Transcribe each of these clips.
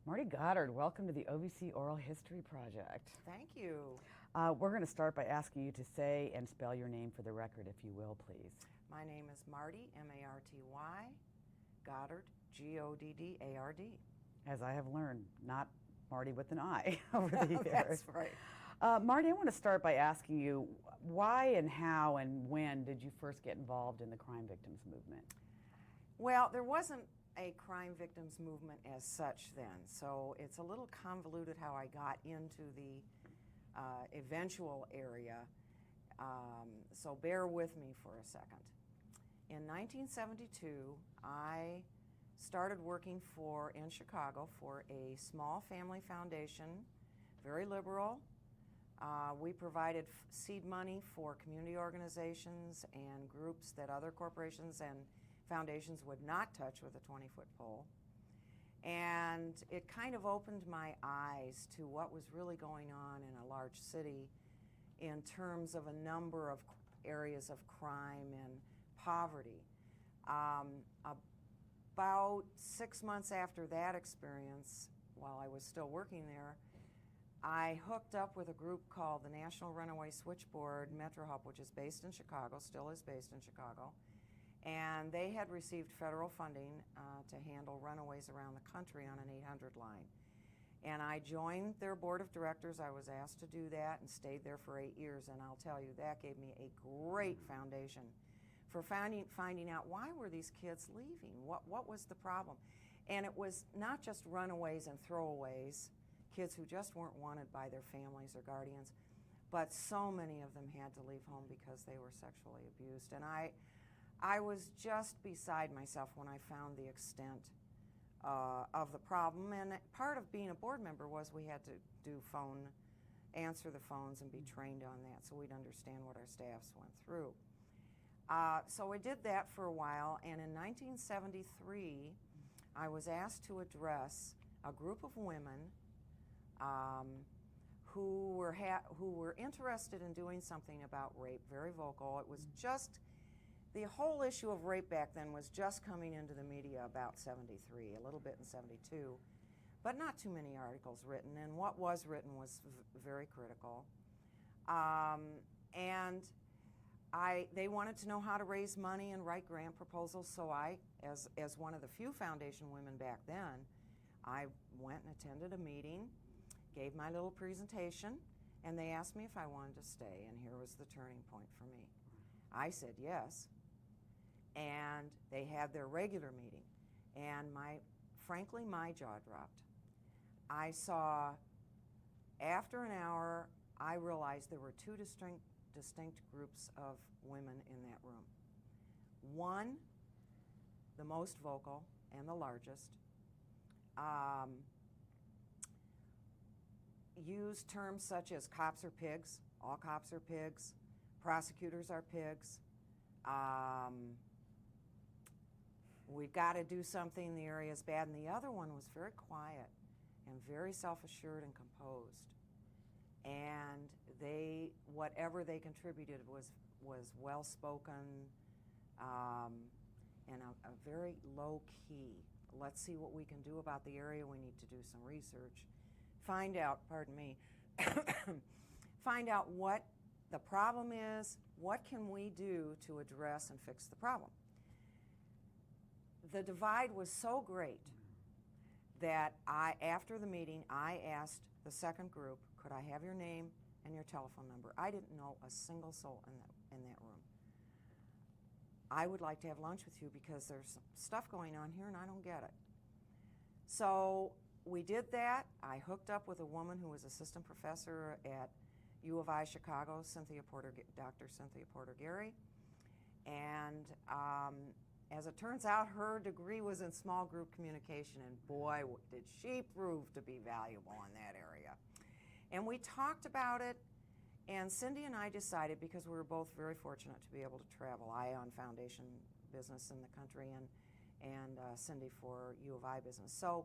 Marty Goddard, welcome to the OVC Oral History Project. Thank you. We're going to start by asking you to say and spell your name for the record, if you will, please. My name is Marty, M-A-R-T-Y, Goddard, G-O-D-D-A-R-D. As I have learned, not Marty with an I over the years. That's right. Marty, I want to start by asking you why and how and when did you first get involved in the crime victims movement? Well, there wasn't a crime victims movement as such then, so it's a little convoluted how I got into the eventual area, so bear with me for a second. In 1972, I started working in Chicago for a small family foundation, very liberal. We provided seed money for community organizations and groups that other corporations and foundations would not touch with a 20-foot pole. And it kind of opened my eyes to what was really going on in a large city in terms of a number of areas of crime and poverty. About 6 months after that experience, while I was still working there, I hooked up with a group called the National Runaway Switchboard Metro Help, which is based in Chicago, still is based in Chicago. And they had received federal funding to handle runaways around the country on an 800 line. And I joined their board of directors. I was asked to do that and stayed there for 8 years. And I'll tell you, that gave me a great foundation for finding out why were these kids leaving? What was the problem? And it was not just runaways and throwaways, kids who just weren't wanted by their families or guardians, but so many of them had to leave home because they were sexually abused. And I was just beside myself when I found the extent of the problem. And part of being a board member was we had to answer the phones and be trained on that so we'd understand what our staffs went through. So I did that for a while, and in 1973, I was asked to address a group of women who were interested in doing something about rape, very vocal. It was just the whole issue of rape back then was just coming into the media about 73, a little bit in 72, but not too many articles written, and what was written was very critical. And they wanted to know how to raise money and write grant proposals, so I, as one of the few foundation women back then, I went and attended a meeting, gave my little presentation, and they asked me if I wanted to stay, and here was the turning point for me. I said yes. And they had their regular meeting, and frankly, my jaw dropped. I saw, after an hour, I realized there were two distinct groups of women in that room. One, the most vocal and the largest, used terms such as cops are pigs, all cops are pigs, prosecutors are pigs, we've got to do something, the area is bad. And the other one was very quiet and very self-assured and composed. And whatever they contributed was well-spoken and a very low-key. Let's see what we can do about the area. We need to do some research. Find out what the problem is, what can we do to address and fix the problem. The divide was so great that after the meeting, I asked the second group, could I have your name and your telephone number? I didn't know a single soul in that room. I would like to have lunch with you because there's stuff going on here and I don't get it. So we did that. I hooked up with a woman who was assistant professor at U of I Chicago, Dr. Cynthia Porter-Gary, and as it turns out, her degree was in small group communication, and boy, did she prove to be valuable in that area. And we talked about it, and Cindy and I decided, because we were both very fortunate to be able to travel, I on foundation business in the country, and Cindy for U of I business. So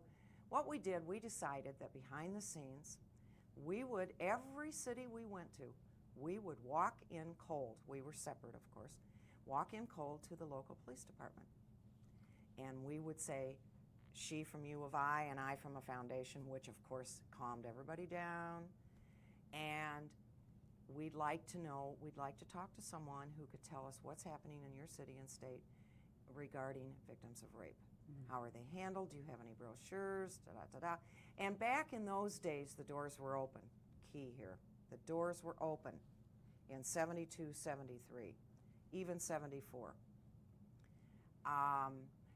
what we did, we decided that behind the scenes, every city we went to, we would walk in cold. We were separate, of course. Walk in cold to the local police department. And we would say, she from U of I and I from a foundation, which of course calmed everybody down. And we'd like to talk to someone who could tell us what's happening in your city and state regarding victims of rape. Mm-hmm. How are they handled? Do you have any brochures? Da-da-da-da. And back in those days, the doors were open. Key here. The doors were open in 72, 73, even 74.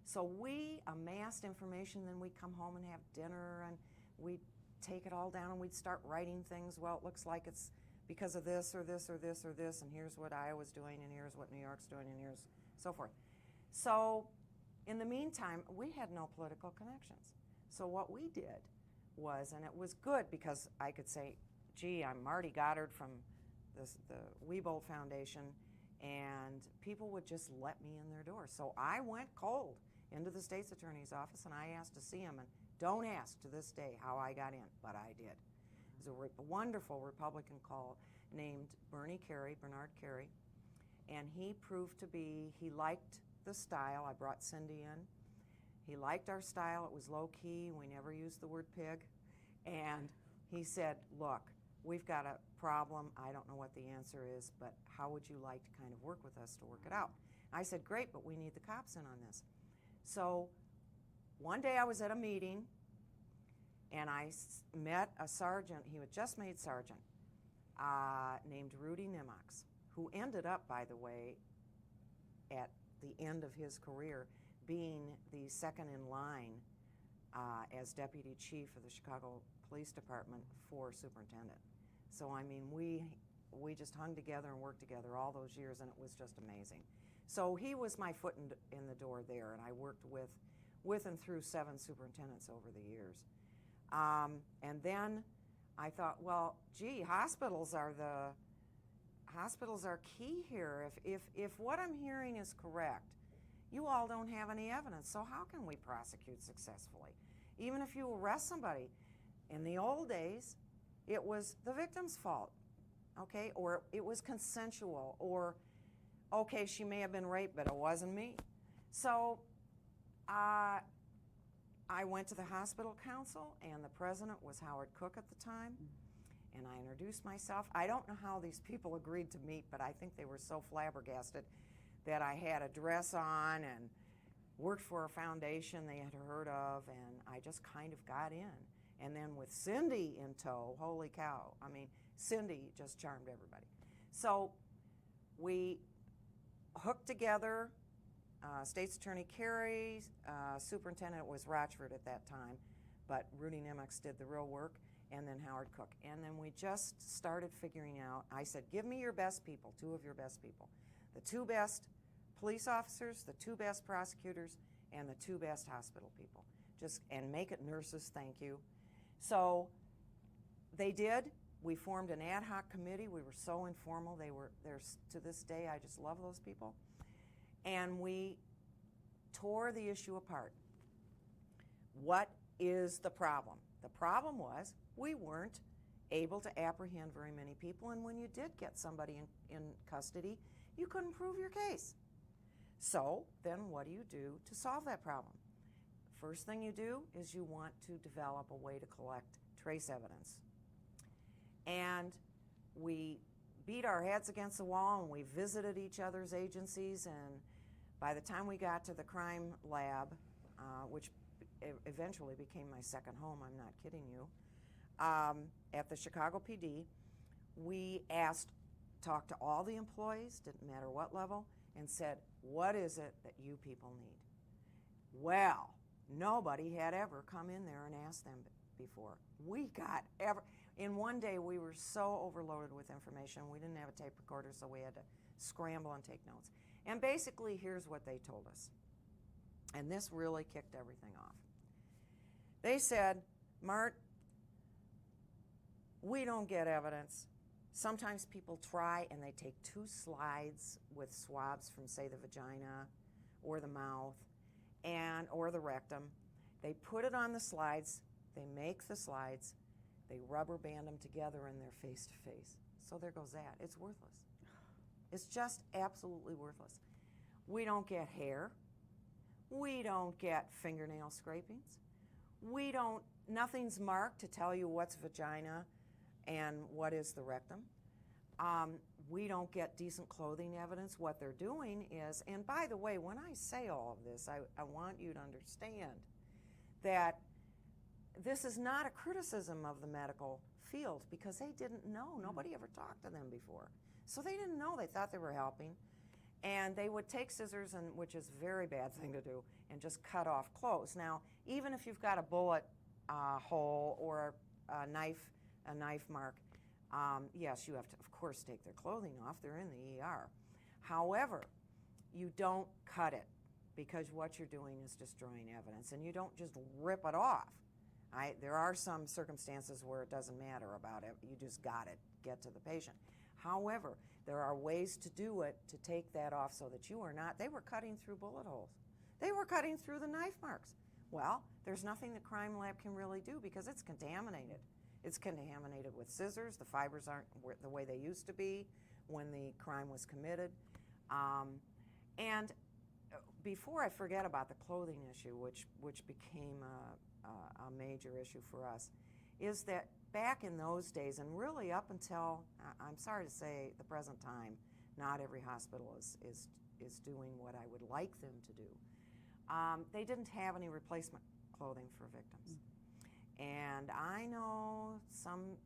So we amassed information, then we'd come home and have dinner, and we'd take it all down and we'd start writing things. Well, it looks like it's because of this or this or this or this, and here's what Iowa's doing, and here's what New York's doing, and here's so forth. So in the meantime, we had no political connections. So what we did was, and it was good because I could say, gee, I'm Marty Goddard from the Wiebold Foundation, and people would just let me in their door. So I went cold into the state's attorney's office, and I asked to see him, and don't ask to this day how I got in, but I did. It was a wonderful Republican call named Bernard Carey, and he proved to be, he liked the style. I brought Cindy in. He liked our style. It was low-key. We never used the word pig. And he said, look, we've got a problem. I don't know what the answer is, but how would you like to kind of work with us to work it out? I said, great, but we need the cops in on this. So one day I was at a meeting, and I met a sergeant. He had just made sergeant, named Rudy Nimox, who ended up, by the way, at the end of his career, being the second in line as deputy chief of the Chicago Police Department for superintendent. So I mean, we just hung together and worked together all those years, and it was just amazing. So he was my foot in the door there, and I worked with and through 7 superintendents over the years. And then I thought, well, gee, hospitals are key here. If what I'm hearing is correct, you all don't have any evidence, so how can we prosecute successfully? Even if you arrest somebody, in the old days, it was the victim's fault, okay? Or it was consensual, or, okay, she may have been raped, but it wasn't me. So I went to the hospital council, and the president was Howard Cook at the time, and I introduced myself. I don't know how these people agreed to meet, but I think they were so flabbergasted that I had a dress on and worked for a foundation they had heard of, and I just kind of got in. And then with Cindy in tow, holy cow, I mean, Cindy just charmed everybody. So we hooked together. State's Attorney Carey, superintendent was Rochford at that time, but Rudy Nimox did the real work, and then Howard Cook. And then we just started figuring out, I said, give me your best people, 2 of your best people. The 2 best police officers, the 2 best prosecutors, and the 2 best hospital people. And make it nurses, thank you. So they did. We formed an ad hoc committee. We were so informal. They were there to this day. I just love those people. And we tore the issue apart. What is the problem? The problem was we weren't able to apprehend very many people, and when you did get somebody in custody, you couldn't prove your case. So then what do you do to solve that problem? First thing you do is you want to develop a way to collect trace evidence. And we beat our heads against the wall, and we visited each other's agencies, and by the time we got to the crime lab, which eventually became my second home, I'm not kidding you, at the Chicago PD, we talked to all the employees, didn't matter what level, and said, what is it that you people need? Well, nobody had ever come in there and asked them before. In one day we were so overloaded with information, we didn't have a tape recorder, so we had to scramble and take notes. And basically, here's what they told us. And this really kicked everything off. They said, Mart, we don't get evidence. Sometimes people try and they take 2 slides with swabs from, say, the vagina or the mouth or the rectum. They put it on the slides, they make the slides, they rubber band them together, and they're face to face. So there goes that. It's worthless. It's just absolutely worthless. We don't get hair. We don't get fingernail scrapings. Nothing's marked to tell you what's vagina and what is the rectum. We don't get decent clothing evidence. What they're doing is, and by the way, when I say all of this, I want you to understand that this is not a criticism of the medical field because they didn't know. Nobody ever talked to them before. So they didn't know. They thought they were helping. And they would take scissors, which is a very bad thing to do, and just cut off clothes. Now, even if you've got a bullet hole or a knife mark, yes, you have to, of course, take their clothing off. They're in the ER. However, you don't cut it because what you're doing is destroying evidence, and you don't just rip it off. There are some circumstances where it doesn't matter about it. You just got it. Get to the patient. However, there are ways to do it to take that off so that you are not. They were cutting through bullet holes. They were cutting through the knife marks. Well, there's nothing the crime lab can really do because it's contaminated. It's contaminated with scissors. The fibers aren't the way they used to be when the crime was committed. And before I forget about the clothing issue, which became a major issue for us, is that back in those days, and really up until, I'm sorry to say, the present time, not every hospital is doing what I would like them to do. They didn't have any replacement clothing for victims. And I know some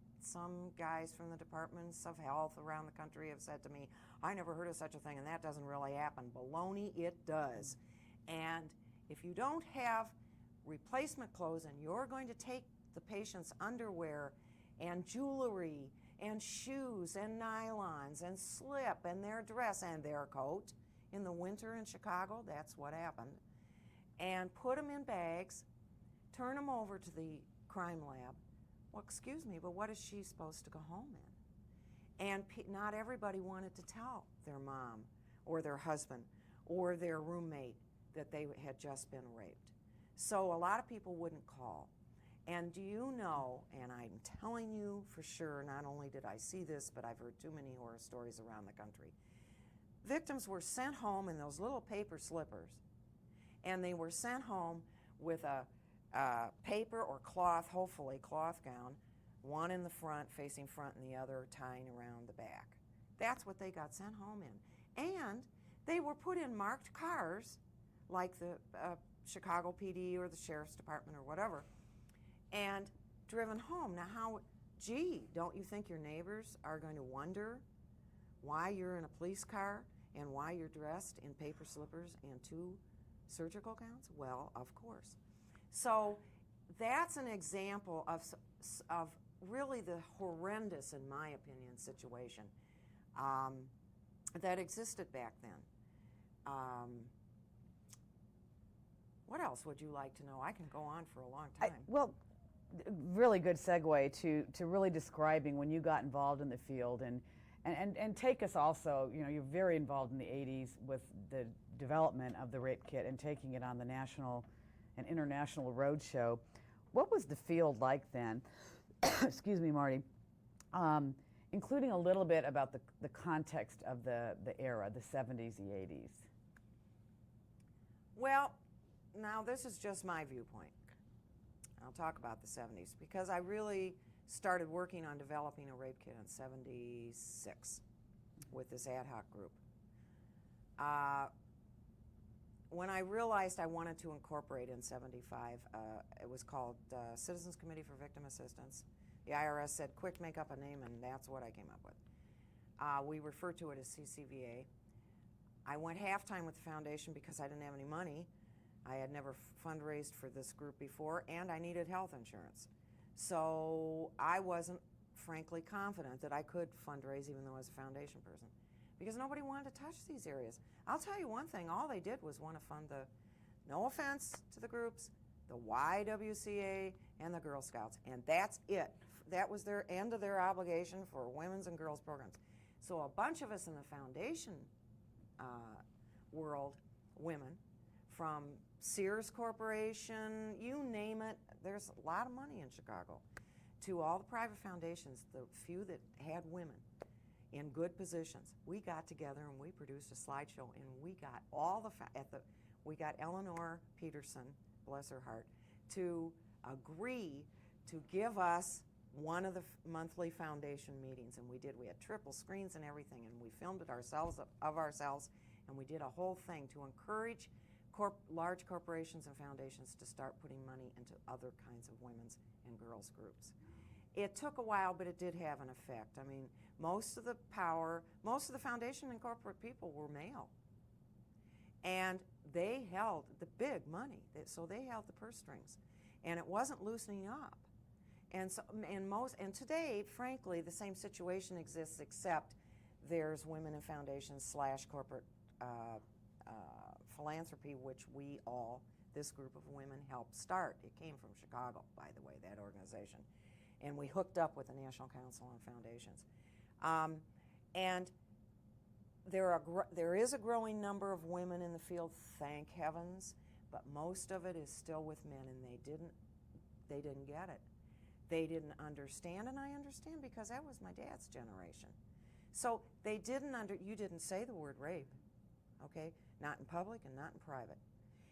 guys from the departments of health around the country have said to me, I never heard of such a thing, and that doesn't really happen. Baloney, it does. And if you don't have replacement clothes and you're going to take the patient's underwear and jewelry and shoes and nylons and slip and their dress and their coat in the winter in Chicago, that's what happened, and put them in bags, turn them over to the crime lab. Well, excuse me, but what is she supposed to go home in? And not everybody wanted to tell their mom or their husband or their roommate that they had just been raped. So a lot of people wouldn't call. And do you know, and I'm telling you for sure, not only did I see this, but I've heard too many horror stories around the country. Victims were sent home in those little paper slippers, and they were sent home with a paper or cloth, hopefully cloth gown, one in the front, facing front, and the other tying around the back. That's what they got sent home in. And they were put in marked cars, like the Chicago PD or the Sheriff's Department or whatever, and driven home. Now don't you think your neighbors are going to wonder why you're in a police car and why you're dressed in paper slippers and 2 surgical gowns? Well, of course. So that's an example of really the horrendous, in my opinion, situation that existed back then. What else would you like to know? I can go on for a long time. Well, really good segue to really describing when you got involved in the field and take us also, you're very involved in the 80s with the development of the rape kit and taking it on the national and international roadshow. What was the field like then? Excuse me, Marty. Including a little bit about the context of the era, the 70s, the 80s. Well, now this is just my viewpoint. I'll talk about the 70s because I really started working on developing a rape kit in 76 with this ad hoc group. When I realized I wanted to incorporate in 75, it was called Citizens Committee for Victim Assistance. The IRS said, quick, make up a name, and that's what I came up with. We refer to it as CCVA. I went half-time with the foundation because I didn't have any money. I had never fundraised for this group before, and I needed health insurance. So I wasn't, frankly, confident that I could fundraise even though I was a foundation person because nobody wanted to touch these areas. I'll tell you one thing, all they did was want to fund no offense to the groups, the YWCA and the Girl Scouts, and that's it. That was their end of their obligation for women's and girls programs. So a bunch of us in the foundation world, women, from Sears Corporation, you name it, there's a lot of money in Chicago, to all the private foundations, the few that had women in good positions. We got together and we produced a slideshow, and we got all we got Eleanor Peterson, bless her heart, to agree to give us one of the monthly foundation meetings, and we did. We had triple screens and everything, and we filmed it ourselves, and we did a whole thing to encourage large corporations and foundations to start putting money into other kinds of women's and girls groups. It took a while, but it did have an effect. I mean, most of the foundation and corporate people were male, and they held the big money, so they held the purse strings, and it wasn't loosening up. And so, and today, frankly, the same situation exists, except there's women in foundations / corporate philanthropy, which this group of women helped start. It came from Chicago, by the way, that organization. And we hooked up with the National Council on Foundations. And there is a growing number of women in the field, thank heavens, but most of it is still with men, and they didn't get it. They didn't understand, and I understand because that was my dad's generation. So they you didn't say the word rape, okay? Not in public and not in private.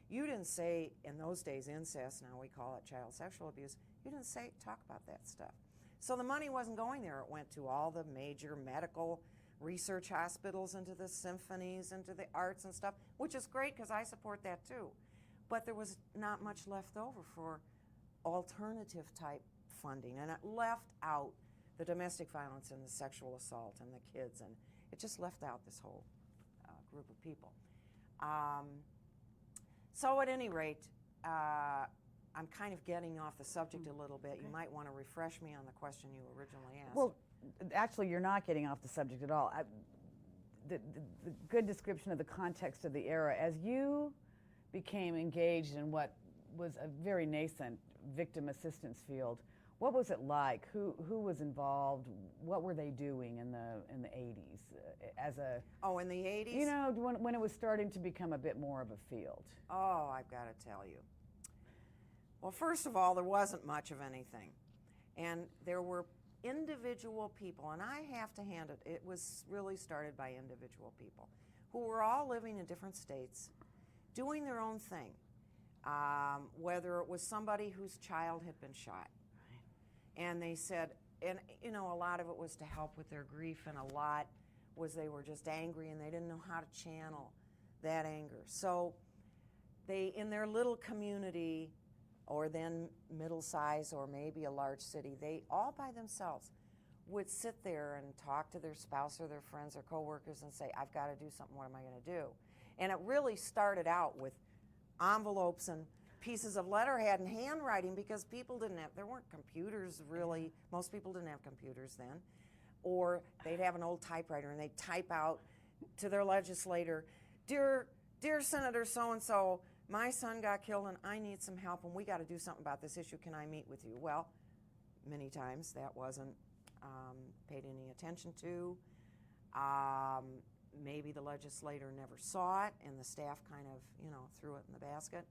You didn't say, in those days, incest, now we call it child sexual abuse. You didn't talk about that stuff. So the money wasn't going there. It went to all the major medical research hospitals, into the symphonies, into the arts and stuff, which is great because I support that too. But there was not much left over for alternative type funding, and it left out the domestic violence and the sexual assault and the kids, and it just left out this whole group of people. So at any rate, I'm kind of getting off the subject a little bit. Okay. You might want to refresh me on the question you originally asked. Well, actually, you're not getting off the subject at all. The good description of the context of the era, as you became engaged in what was a very nascent victim assistance field, what was it like? Who was involved? What were they doing in the 80s as a? Oh, in the 80s? You know, when it was starting to become a bit more of a field. Oh, I've got to tell you. Well, first of all, there wasn't much of anything, and there were individual people, and I have to hand it. It was really started by individual people who were all living in different states, doing their own thing. Whether it was somebody whose child had been shot. And they said, and you know, a lot of it was to help with their grief, and a lot was they were just angry and they didn't know how to channel that anger. So they, in their little community, or then middle size or maybe a large city, they all by themselves would sit there and talk to their spouse or their friends or coworkers and say, I've got to do something, what am I going to do? And it really started out with envelopes and pieces of letterhead and handwriting, because people there weren't computers really. Most people didn't have computers then. Or they'd have an old typewriter and they'd type out to their legislator, Dear Senator so-and-so, my son got killed and I need some help and we got to do something about this issue. Can I meet with you? Well, many times that wasn't paid any attention to. Maybe the legislator never saw it and the staff kind of, threw it in the basket.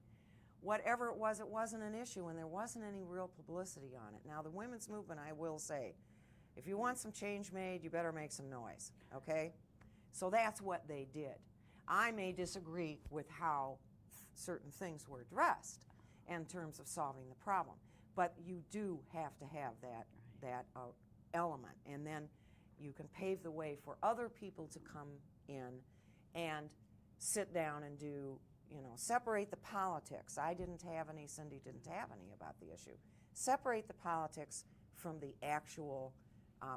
Whatever it wasn't an issue, and there wasn't any real publicity on it. Now, the women's movement, I will say, if you want some change made, you better make some noise, okay? So that's what they did. I may disagree with how certain things were addressed in terms of solving the problem, but you do have to have that element, and then you can pave the way for other people to come in and sit down and do, separate the politics. I didn't have any, Cindy didn't have any about the issue. Separate the politics from the actual,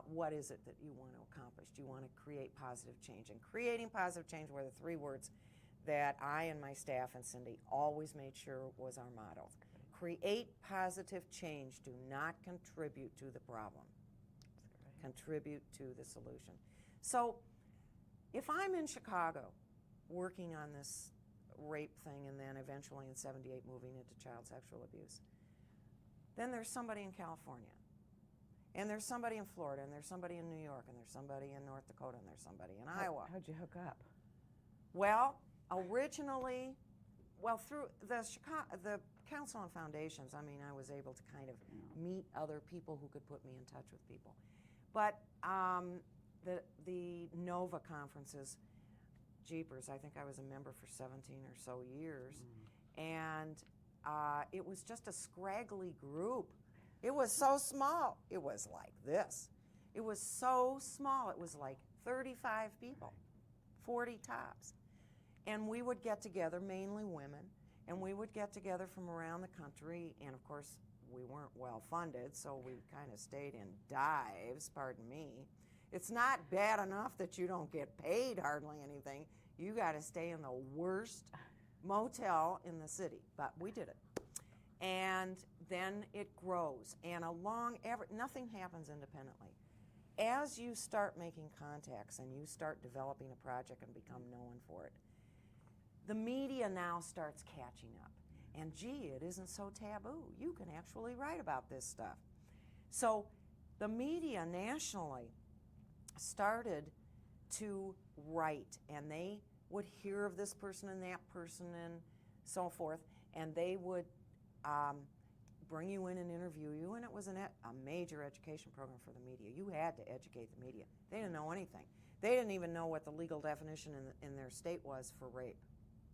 what is it that you want to accomplish? Do you want to create positive change? And creating positive change were the three words that I and my staff and Cindy always made sure was our motto. Create positive change. Do not contribute to the problem. Contribute to the solution. So if I'm in Chicago working on this rape thing, and then eventually in '78 moving into child sexual abuse, then there's somebody in California, and there's somebody in Florida, and there's somebody in New York, and there's somebody in North Dakota, and there's somebody in Iowa. How'd you hook up? Well, originally, through the Council on Foundations, I was able to kind of meet other people who could put me in touch with people. But the NOVA conferences jeepers, I think I was a member for 17 or so years, and it was just a scraggly group. It was so small. It was like this. It was so small. It was like 35 people, 40 tops. And we would get together, mainly women, and we would get together from around the country, and of course, we weren't well funded, so we kind of stayed in dives, pardon me. It's not bad enough that you don't get paid hardly anything. You got to stay in the worst motel in the city, but we did it. And then it grows, and nothing happens independently. As you start making contacts and you start developing a project and become known for it, the media now starts catching up. And gee, it isn't so taboo. You can actually write about this stuff. So the media nationally started to write, and they would hear of this person and that person and so forth, and they would bring you in and interview you, and it was a major education program for the media. You had to educate the media. They didn't know anything. They didn't even know what the legal definition in their state was for rape,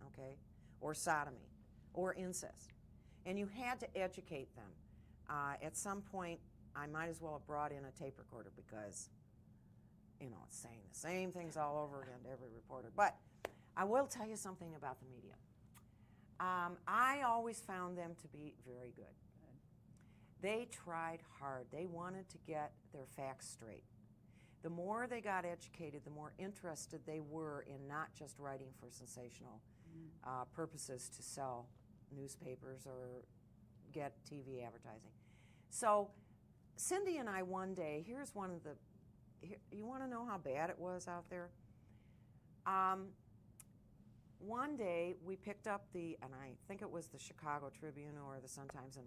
okay, or sodomy, or incest. And you had to educate them. At some point, I might as well have brought in a tape recorder because, you know, it's saying the same things all over again to every reporter. But I will tell you something about the media. I always found them to be very good. They tried hard. They wanted to get their facts straight. The more they got educated, the more interested they were in not just writing for sensational purposes to sell newspapers or get TV advertising. So Cindy and I one day, here's one of the, you want to know how bad it was out there? One day we picked up and I think it was the Chicago Tribune or the Sun-Times,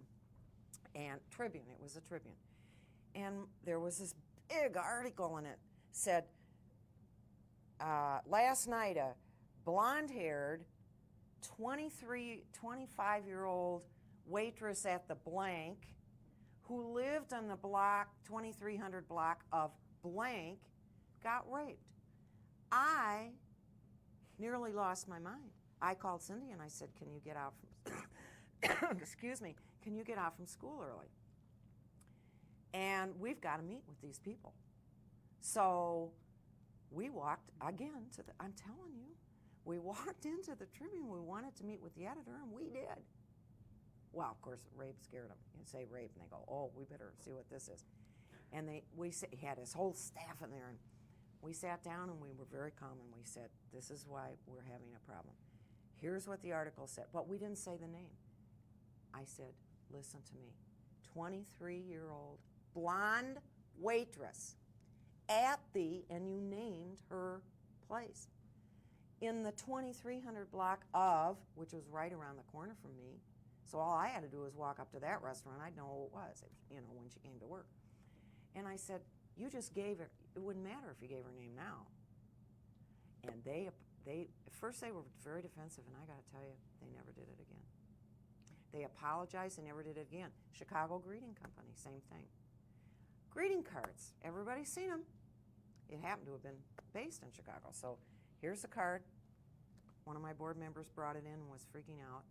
and Tribune, it was a Tribune. And there was this big article in it, said, last night a blonde-haired 25-year-old waitress at the blank who lived on the block, 2300 block of blank, got raped. I nearly lost my mind. I called Cindy and I said, can you get out from, excuse me, can you get out from school early? And we've got to meet with these people. So we walked again I'm telling you, we walked into the Tribune. We wanted to meet with the editor, and we did. Well, of course, rape scared them. You say rape, and they go, oh, we better see what this is. And he had his whole staff in there, and we sat down, and we were very calm, and we said, this is why we're having a problem. Here's what the article said, but we didn't say the name. I said, listen to me, 23-year-old blonde waitress at and you named her place, in the 2300 block of, which was right around the corner from me. So all I had to do was walk up to that restaurant. I'd know who it was, when she came to work. And I said, you just gave her, it wouldn't matter if you gave her name now. And they at first they were very defensive, and I got to tell you, they never did it again. They apologized, they never did it again. Chicago Greeting Company, same thing. Greeting cards, everybody's seen them. It happened to have been based in Chicago. So here's the card. One of my board members brought it in and was freaking out.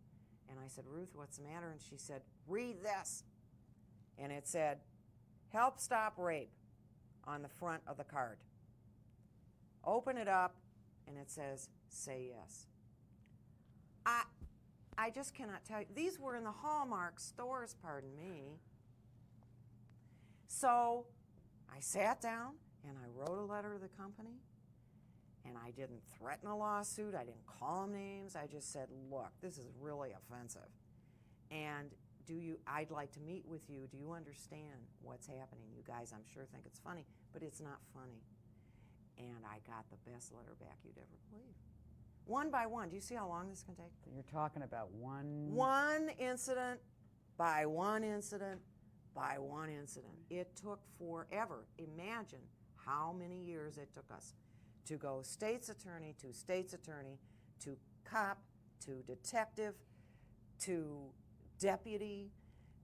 And I said, Ruth, what's the matter? And she said, read this. And it said, help stop rape on the front of the card. Open it up, and it says, say yes. I just cannot tell you. These were in the Hallmark stores, pardon me. So I sat down, and I wrote a letter to the company, and I didn't threaten a lawsuit. I didn't call them names. I just said, look, this is really offensive. And I'd like to meet with you. Do you understand what's happening? You guys, I'm sure, think it's funny, but it's not funny. And I got the best letter back you'd ever believe. One by one. Do you see how long this can take? So you're talking about one incident by one incident by one incident. It took forever. Imagine how many years it took us to go state's attorney to cop to detective to deputy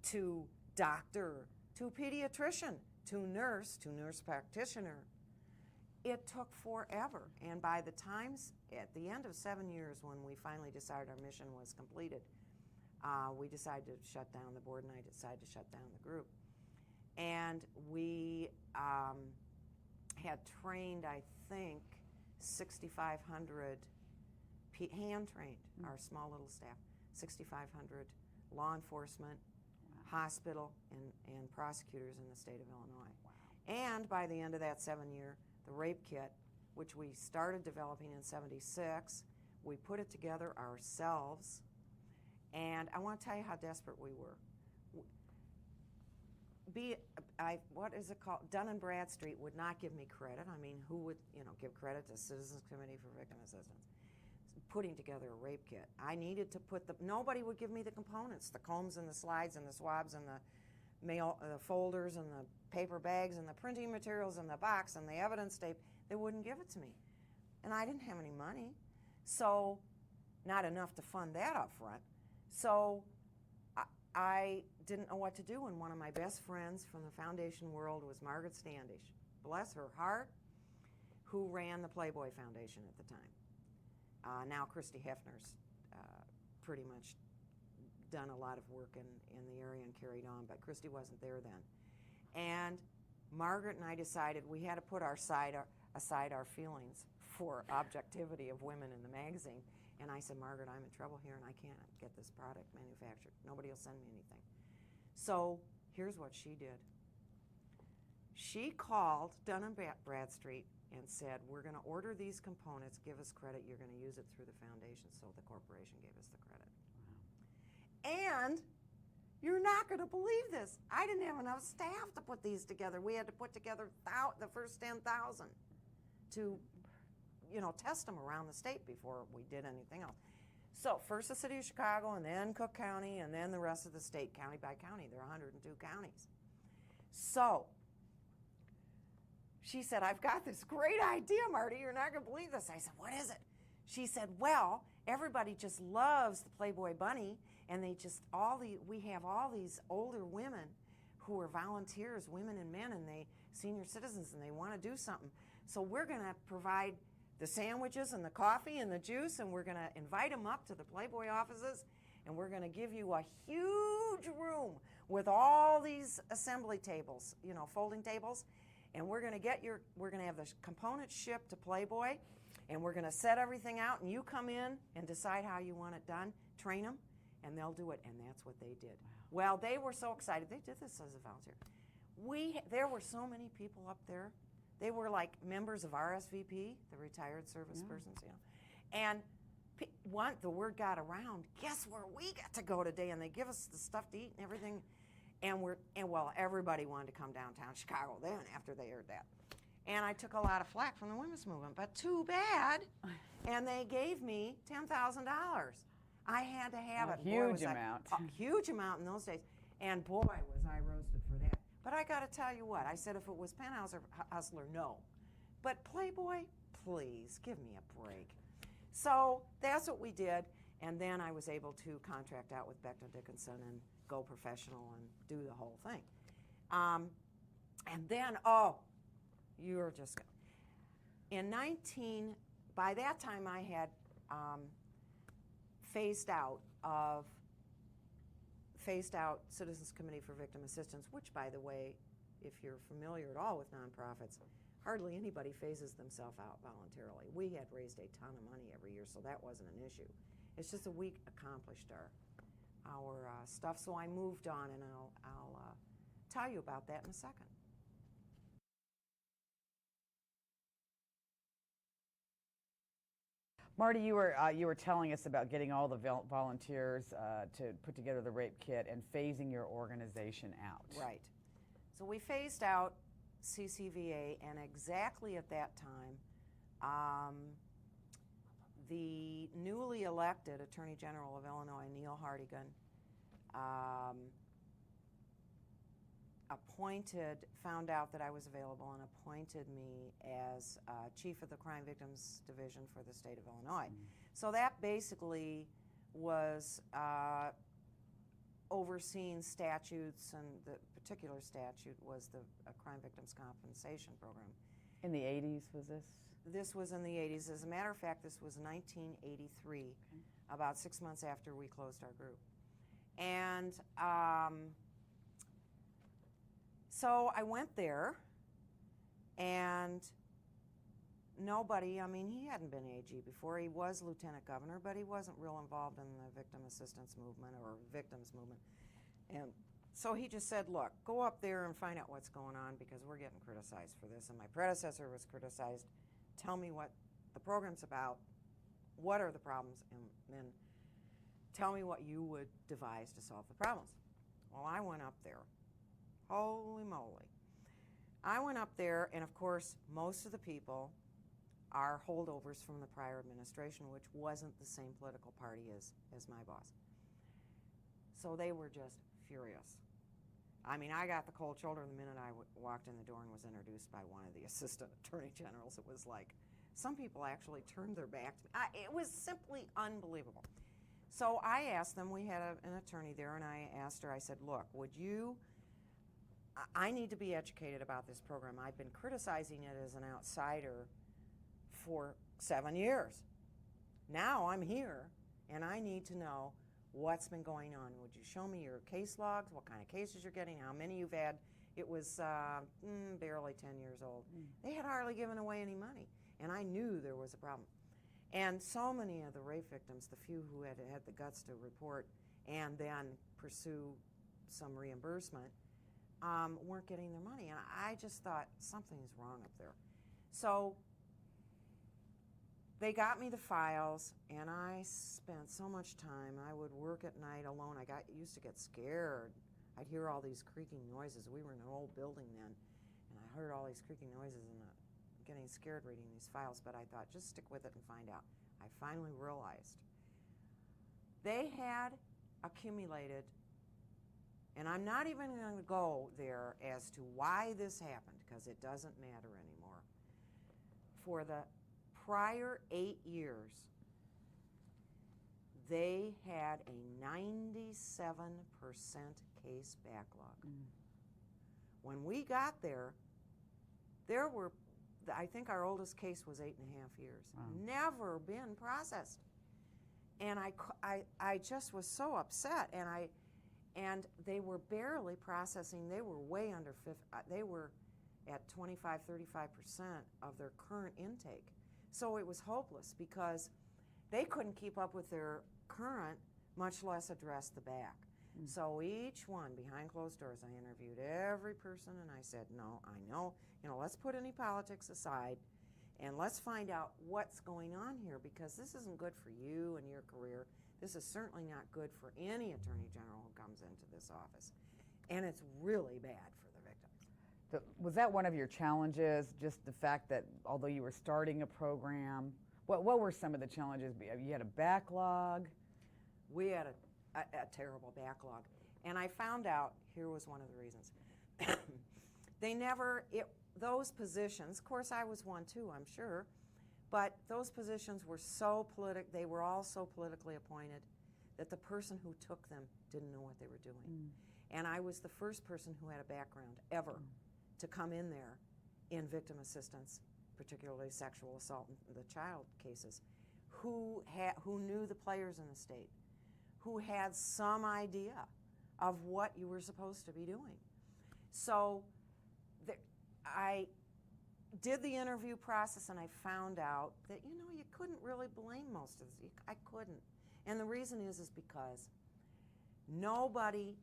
to doctor to pediatrician to nurse practitioner. it took forever. And by the times, at the end of 7 years, when we finally decided our mission was completed, we decided to shut down, the board and I decided to shut down the group. And we had trained, I think, 6,500 hand-trained, our small little staff, 6,500 law enforcement, hospital, and prosecutors in the state of Illinois. Wow. And by the end of that 7-year, the rape kit, which we started developing in '76, we put it together ourselves. And I want to tell you how desperate we were. What is it called? Dun & Bradstreet would not give me credit. I mean, who would, give credit to Citizens Committee for Victim Assistance? Putting together a rape kit. I needed to put nobody would give me the components, the combs and the slides and the swabs and the mail, the folders and the paper bags and the printing materials and the box and the evidence tape. They wouldn't give it to me. And I didn't have any money, so not enough to fund that up front. So I didn't know what to do, and one of my best friends from the foundation world was Margaret Standish, bless her heart, who ran the Playboy Foundation at the time. Now Christy Hefner's pretty much done a lot of work in the area and carried on, but Christy wasn't there then. And Margaret and I decided we had to put aside our feelings for objectivity of women in the magazine. And I said, Margaret, I'm in trouble here and I can't get this product manufactured. Nobody will send me anything. So here's what she did. She called Dun & Bradstreet and said, we're going to order these components, give us credit, you're going to use it through the foundation. So the corporation gave us the credit. Wow. And you're not going to believe this. I didn't have enough staff to put these together. We had to put together the first 10,000 to test them around the state before we did anything else. So first the city of Chicago, and then Cook County, and then the rest of the state, county by county. There are 102 counties. So she said, I've got this great idea, Marty. You're not going to believe this. I said, what is it? She said, well, everybody just loves the Playboy Bunny, and we have all these older women who are volunteers, women and men, and they senior citizens, and they want to do something. So we're going to provide the sandwiches and the coffee and the juice, and we're going to invite them up to the Playboy offices, and we're going to give you a huge room with all these assembly tables, folding tables, and we're going to have the components shipped to Playboy, and we're going to set everything out, and you come in and decide how you want it done, train them, and they'll do it, and that's what they did. Wow. Well, they were so excited. They did this as a volunteer. There were so many people up there. They were like members of RSVP, the retired service persons, And the word got around, guess where we got to go today? And they give us the stuff to eat and everything. And everybody wanted to come downtown Chicago then after they heard that. And I took a lot of flack from the women's movement, but too bad. And they gave me $10,000. I had to have it. Huge amount. A huge amount in those days. And boy, was I roasted for that. But I got to tell you what, I said if it was Penthouse or Hustler, no. But Playboy, please, give me a break. So that's what we did, and then I was able to contract out with Becton Dickinson and go professional and do the whole thing. And then, you're just, by that time I had phased out Citizens Committee for Victim Assistance, which, by the way, if you're familiar at all with nonprofits, hardly anybody phases themselves out voluntarily. We had raised a ton of money every year, so that wasn't an issue. It's just that we accomplished our stuff, so I moved on, and I'll tell you about that in a second. Marty, you were telling us about getting all the volunteers to put together the rape kit and phasing your organization out. Right. So we phased out CCVA, and exactly at that time, the newly elected Attorney General of Illinois, Neil Hartigan, found out that I was available and appointed me as Chief of the Crime Victims Division for the state of Illinois. So that basically was overseeing statutes, and the particular statute was the Crime Victims Compensation Program. In the 80s, was this? This was in the 80s. As a matter of fact, this was 1983, Okay. about 6 months after we closed our group. And so I went there, and nobody, I mean, he hadn't been AG before. He was lieutenant governor, but he wasn't real involved in the victim assistance movement or victims movement. And so he just said, look, go up there and find out what's going on because we're getting criticized for this. And my predecessor was criticized. Tell me what the program's about, what are the problems, and then tell me what you would devise to solve the problems. Well, I went up there. Holy moly. I went up there, and of course, most of the people are holdovers from the prior administration, which wasn't the same political party as my boss. So they were just furious. I mean, I got the cold shoulder the minute I walked in the door and was introduced by one of the assistant attorney generals. It was like, some people actually turned their back to me. It was simply unbelievable. So I asked them, we had an attorney there, and I asked her, I said, look, would you, I need to be educated about this program. I've been criticizing it as an outsider for 7 years. Now I'm here, and I need to know what's been going on. Would you show me your case logs, what kind of cases you're getting, how many you've had? It was barely 10 years old. They had hardly given away any money, and I knew there was a problem. And so many of the rape victims, the few who had had the guts to report and then pursue some reimbursement, weren't getting their money. And I just thought, something's wrong up there. So they got me the files, and I spent so much time. I would work at night alone. I used to get scared. I'd hear all these creaking noises. We were in an old building then, and I heard all these creaking noises, and getting scared reading these files, but I thought, just stick with it and find out. I finally realized they had accumulated, and I'm not even going to go there as to why this happened, because it doesn't matter anymore. For the prior 8 years, they had a 97% case backlog. When we got there were, I think our oldest case was 8.5 years. Wow. Never been processed. And I just was so upset, and they were barely processing. They were way under 50, they were at 25-35% of their current intake. So it was hopeless because they couldn't keep up with their current, much less address the back. So each one, behind closed doors, I interviewed every person, and I said, no, I know, let's put any politics aside, and let's find out what's going on here, because this isn't good for you and your career. This is certainly not good for any attorney general who comes into this office. And it's really bad for the victims. So was that one of your challenges, just the fact that although you were starting a program, what were some of the challenges? You had a backlog? We had a terrible backlog. And I found out, here was one of the reasons. Those positions, of course I was one too, I'm sure, but those positions were so they were all so politically appointed that the person who took them didn't know what they were doing. And I was the first person who had a background ever to come in there in victim assistance, particularly sexual assault and the child cases, who knew the players in the state, who had some idea of what you were supposed to be doing. So I did the interview process, and I found out that, you couldn't really blame most of this. I couldn't. And the reason is because nobody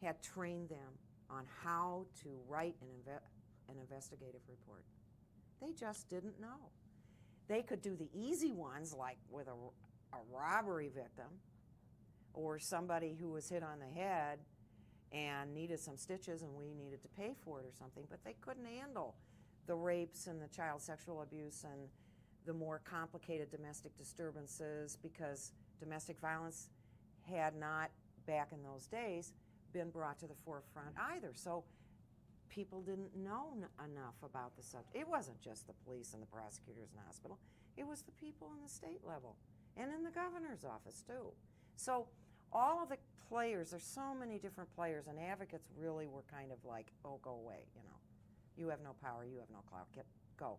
had trained them on how to write an investigative report. They just didn't know. They could do the easy ones, like with a robbery victim or somebody who was hit on the head and needed some stitches and we needed to pay for it or something, but they couldn't handle the rapes and the child sexual abuse and the more complicated domestic disturbances, because domestic violence had not, back in those days, been brought to the forefront either. So people didn't know enough about the subject. It wasn't just the police and the prosecutors in the hospital. It was the people in the state level and in the governor's office too. So all of the players, there's so many different players, and advocates really were kind of like, oh, go away, You have no power, you have no clout, go.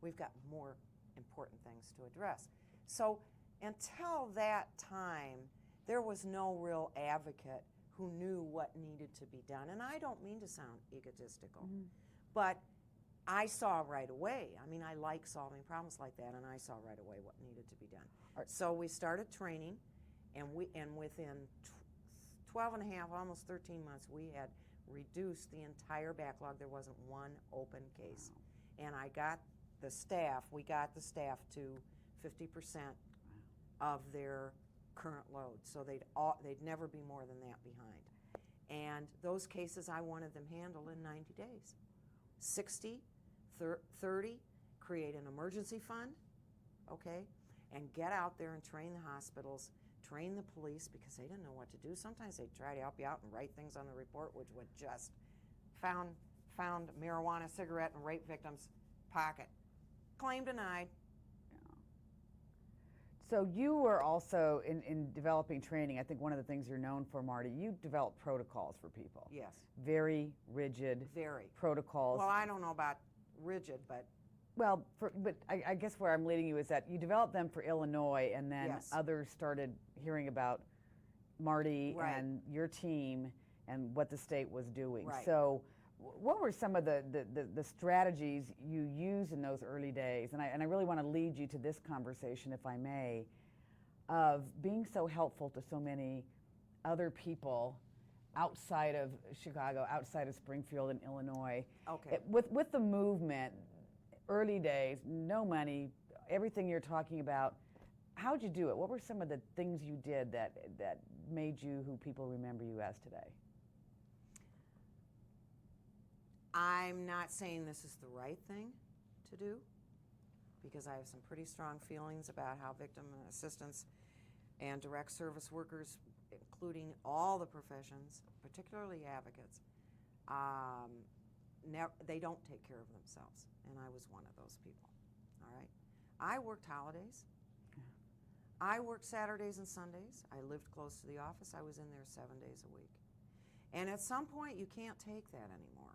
We've got more important things to address. So until that time, there was no real advocate who knew what needed to be done. And I don't mean to sound egotistical, but I saw right away. I mean, I like solving problems like that, and I saw right away what needed to be done. So we started training, and within 12 and a half, almost 13 months, we had reduced the entire backlog. There wasn't one open case. And we got the staff to 50% of their current load. So they'd never be more than that behind. And those cases, I wanted them handled in 90 days. 60, 30, create an emergency fund, okay, and get out there and train the hospitals, train the police, because they didn't know what to do. Sometimes they'd try to help you out and write things on the report, which would just found marijuana, cigarette, and rape victim's pocket. Claim denied. So you were also, in developing training, I think one of the things you're known for, Marty, you developed protocols for people. Yes. Very rigid Very. protocols. Well, I don't know about rigid, but... Well, but I guess where I'm leading you is that you developed them for Illinois, and then Yes. others started hearing about Marty Right. and your team and what the state was doing. Right. So what were some of the strategies you used in those early days? And I really want to lead you to this conversation, if I may, of being so helpful to so many other people outside of Chicago, outside of Springfield and Illinois. Okay. With the movement, early days, no money, everything you're talking about, how'd you do it? What were some of the things you did that made you who people remember you as today? I'm not saying this is the right thing to do, because I have some pretty strong feelings about how victim assistance and direct service workers, including all the professions, particularly advocates, they don't take care of themselves, and I was one of those people, all right? I worked holidays. I worked Saturdays and Sundays. I lived close to the office. I was in there 7 days a week. And at some point, you can't take that anymore,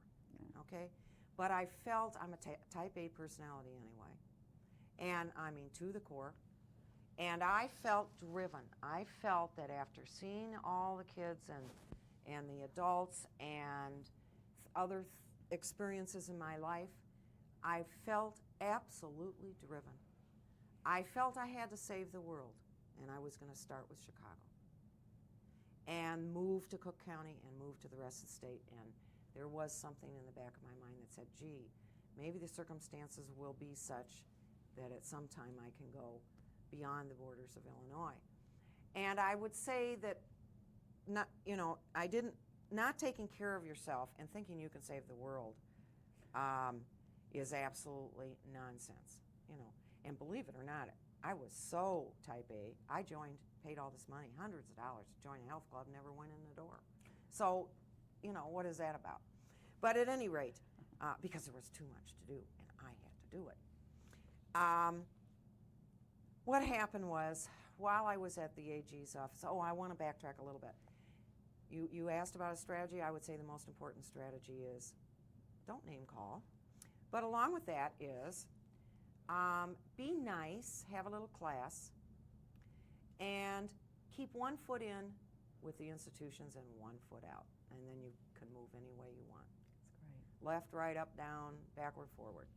okay? But I felt, I'm a type A personality anyway, and I mean to the core, and I felt driven. I felt that after seeing all the kids and the adults and other experiences in my life, I felt absolutely driven. I felt I had to save the world, and I was going to start with Chicago and move to Cook County and move to the rest of the state. And there was something in the back of my mind that said, gee, maybe the circumstances will be such that at some time I can go beyond the borders of Illinois. And I would say that not taking care of yourself and thinking you can save the world is absolutely nonsense, And believe it or not, I was so type A, I paid all this money, hundreds of dollars to join a health club, never went in the door. So, what is that about? But at any rate, because there was too much to do, and I had to do it. What happened was, while I was at the AG's office, I want to backtrack a little bit. You asked about a strategy. I would say the most important strategy is don't name call. But along with that is be nice, have a little class, and keep one foot in with the institutions and one foot out. And then you can move any way you want. That's great. Left, right, up, down, backward, forward.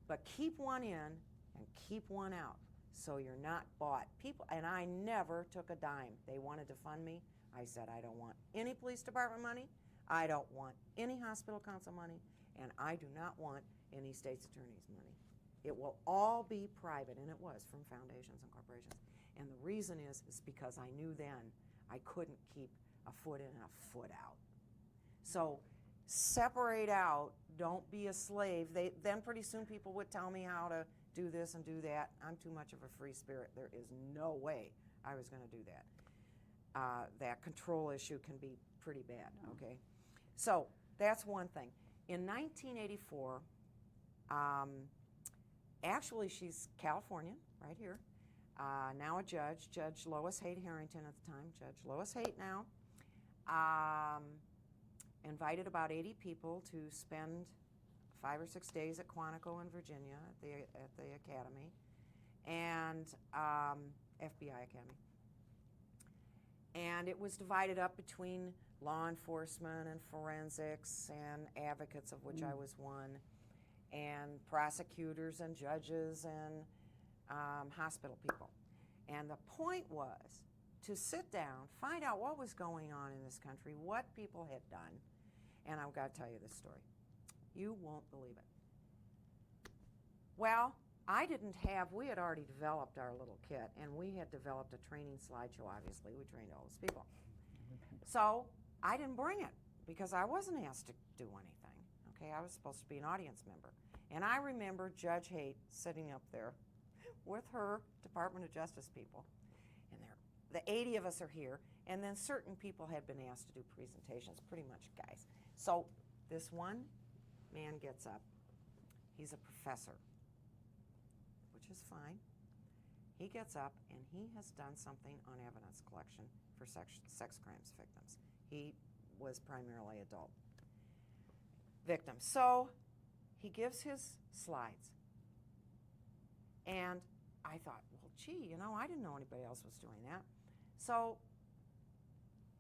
But keep one in and keep one out so you're not bought. And I never took a dime. They wanted to fund me. I said, I don't want any police department money. I don't want any hospital council money. And I do not want any state's attorney's money. It will all be private, and it was, from foundations and corporations. And the reason is because I knew then I couldn't keep a foot in and a foot out. So separate out, don't be a slave. Then pretty soon people would tell me how to do this and do that. I'm too much of a free spirit. There is no way I was going to do that. That control issue can be pretty bad, okay? So that's one thing. In 1984, actually she's Californian, right here, now a judge, Judge Lois Haight Harrington at the time, Judge Lois Haight now, invited about 80 people to spend 5 or 6 days at Quantico in Virginia at the academy, and FBI Academy. And it was divided up between law enforcement and forensics and advocates, of which I was one, and prosecutors and judges and hospital people. And the point was to sit down, find out what was going on in this country, what people had done, and I've got to tell you this story. You won't believe it. Well, we had already developed our little kit, and we had developed a training slideshow, obviously. We trained all those people. So I didn't bring it because I wasn't asked to do anything. Okay, I was supposed to be an audience member. And I remember Judge Haight sitting up there with her Department of Justice people, and the 80 of us are here, and then certain people had been asked to do presentations, pretty much guys. So this one man gets up. He's a professor, which is fine. He gets up, and he has done something on evidence collection for sex crimes victims. He was primarily adult victims. So he gives his slides. And I thought, well, gee, I didn't know anybody else was doing that. So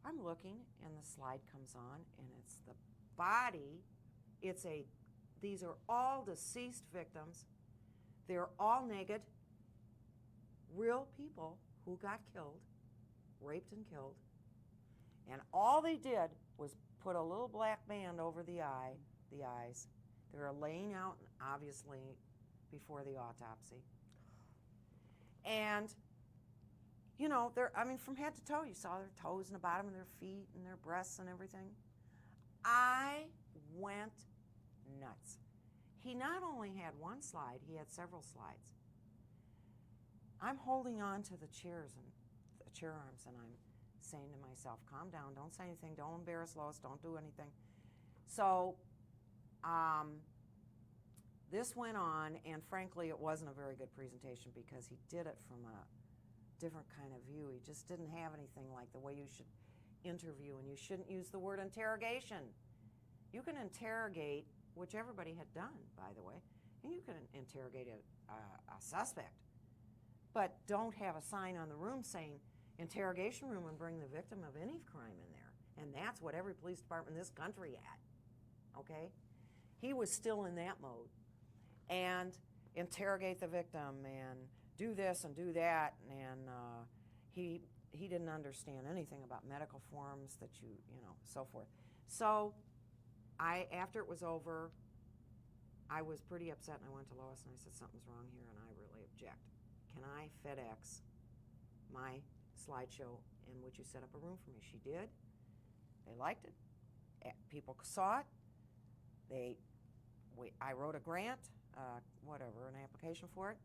I'm looking, and the slide comes on, and it's the body. These are all deceased victims. They're all naked, real people who got killed, raped and killed. And all they did was put a little black band over the eyes. They were laying out, obviously, before the autopsy. And, from head to toe, you saw their toes and the bottom of their feet and their breasts and everything. I went nuts. He not only had one slide, he had several slides. I'm holding on to the chairs and the chair arms, and I'm saying to myself, calm down, don't say anything, don't embarrass Lois, don't do anything. So this went on, and frankly, it wasn't a very good presentation because he did it from a different kind of view. He just didn't have anything like the way you should interview, and you shouldn't use the word interrogation. You can interrogate, which everybody had done, by the way, and you can interrogate a suspect, but don't have a sign on the room saying interrogation room and bring the victim of any crime in there. And that's what every police department in this country had, okay? He was still in that mode. And interrogate the victim and do this and do that, and he didn't understand anything about medical forms that so forth. So after it was over, I was pretty upset, and I went to Lois and I said, something's wrong here, and I really object. Can I FedEx my slideshow, and would you set up a room for me? She did. They liked it. People saw it. I wrote a grant, an application for it,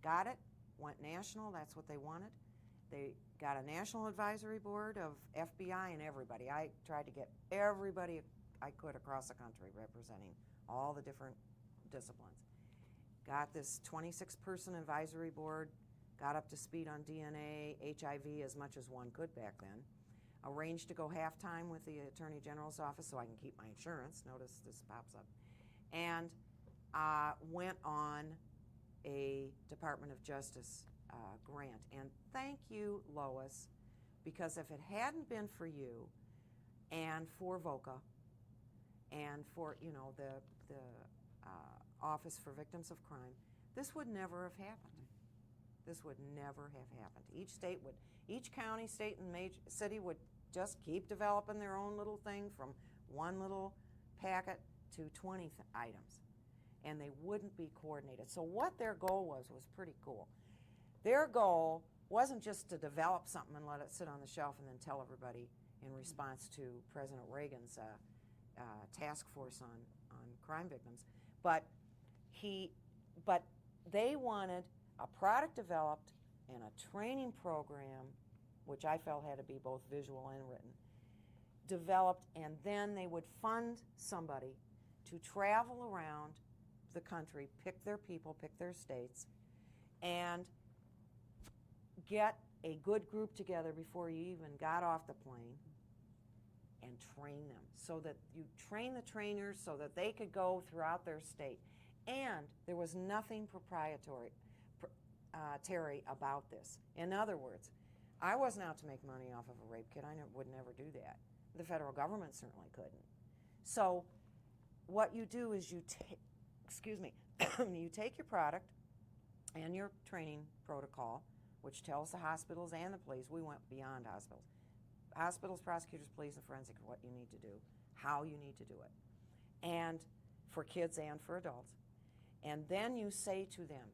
got it, went national. That's what they wanted. They got a national advisory board of FBI and everybody. I tried to get everybody I could across the country representing all the different disciplines. Got this 26-person advisory board, got up to speed on DNA, HIV as much as one could back then. Arranged to go half-time with the Attorney General's office so I can keep my insurance. Notice this pops up. And went on a Department of Justice grant. And thank you, Lois, because if it hadn't been for you and for VOCA and for the Office for Victims of Crime, this would never have happened. This would never have happened. Each county, state, and major city would just keep developing their own little thing from one little packet to 20 items, and they wouldn't be coordinated. So what their goal was pretty cool. Their goal wasn't just to develop something and let it sit on the shelf and then tell everybody in response to President Reagan's task force on crime victims, but they wanted a product developed and a training program, which I felt had to be both visual and written, developed, and then they would fund somebody to travel around the country, pick their people, pick their states, and get a good group together before you even got off the plane and train them, so that you train the trainers so that they could go throughout their state. And there was nothing proprietary Terry, about this. In other words, I wasn't out to make money off of a rape kit. I would never do that. The federal government certainly couldn't. So what you do is you take, you take your product and your training protocol, which tells the hospitals and the police. We went beyond hospitals. Hospitals, prosecutors, police, and forensic, what you need to do, how you need to do it, and for kids and for adults. And then you say to them,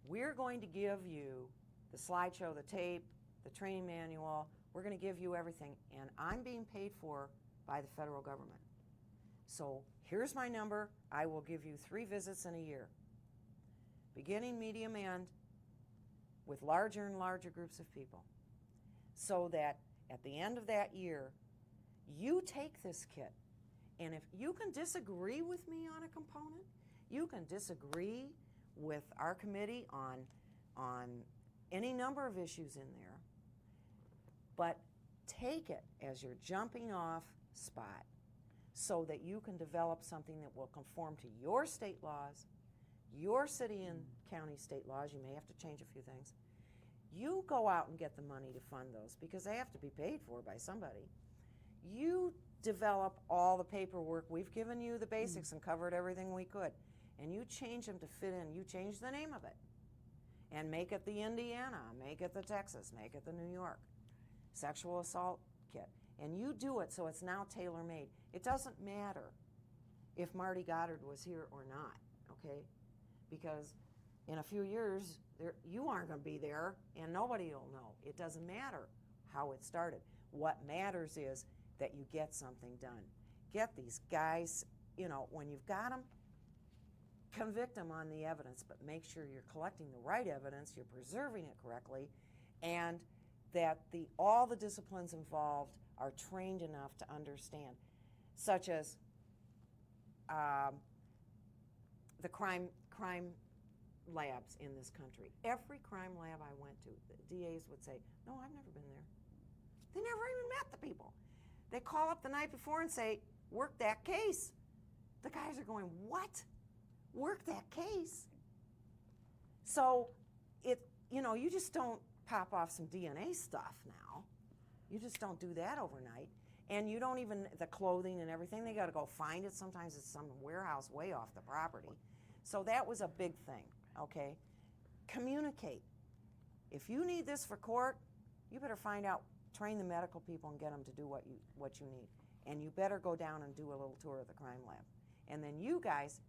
we're going to give you the slideshow, the tape, the training manual. We're going to give you everything, and I'm being paid for by the federal government. So here's my number. I will give you 3 visits in a year, beginning, medium, end, with larger and larger groups of people, so that at the end of that year, you take this kit, and if you can disagree with me on a component, you can disagree with our committee on any number of issues in there, but take it as your jumping off spot so that you can develop something that will conform to your state laws, your city and county state laws. You may have to change a few things. You go out and get the money to fund those because they have to be paid for by somebody. You develop all the paperwork. We've given you the basics and covered everything we could. And you change them to fit in. You change the name of it and make it the Indiana, make it the Texas, make it the New York sexual assault kit. And you do it so it's now tailor-made. It doesn't matter if Marty Goddard was here or not, okay? Because in a few years, you aren't going to be there and nobody will know. It doesn't matter how it started. What matters is that you get something done. Get these guys, when you've got them, convict them on the evidence, but make sure you're collecting the right evidence, you're preserving it correctly, and that all the disciplines involved are trained enough to understand, such as the crime labs in this country. Every crime lab I went to, the DAs would say, no, I've never been there. They never even met the people. They call up the night before and say, work that case. The guys are going, what? Work that case? So you just don't pop off some DNA stuff now. You just don't do that overnight. And you don't even, the clothing and everything, they got to go find it. Sometimes it's some warehouse way off the property. So that was a big thing, okay? Communicate. If you need this for court, you better find out, train the medical people and get them to do what you need. And you better go down and do a little tour of the crime lab. And then you guys,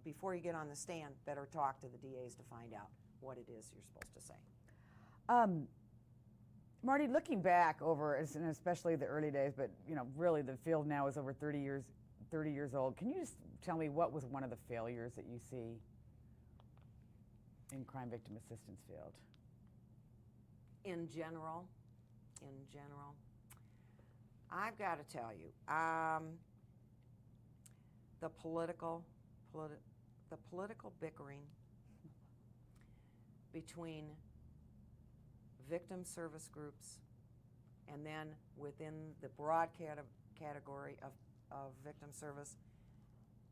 before you get on the stand, better talk to the DAs to find out what it is you're supposed to say. Marty, looking back over, and especially the early days, but really the field now is over 30 years old. Can you just tell me what was one of the failures that you see in crime victim assistance field? In general, I've got to tell you, the political bickering between victim service groups and then within the broad category of victim service,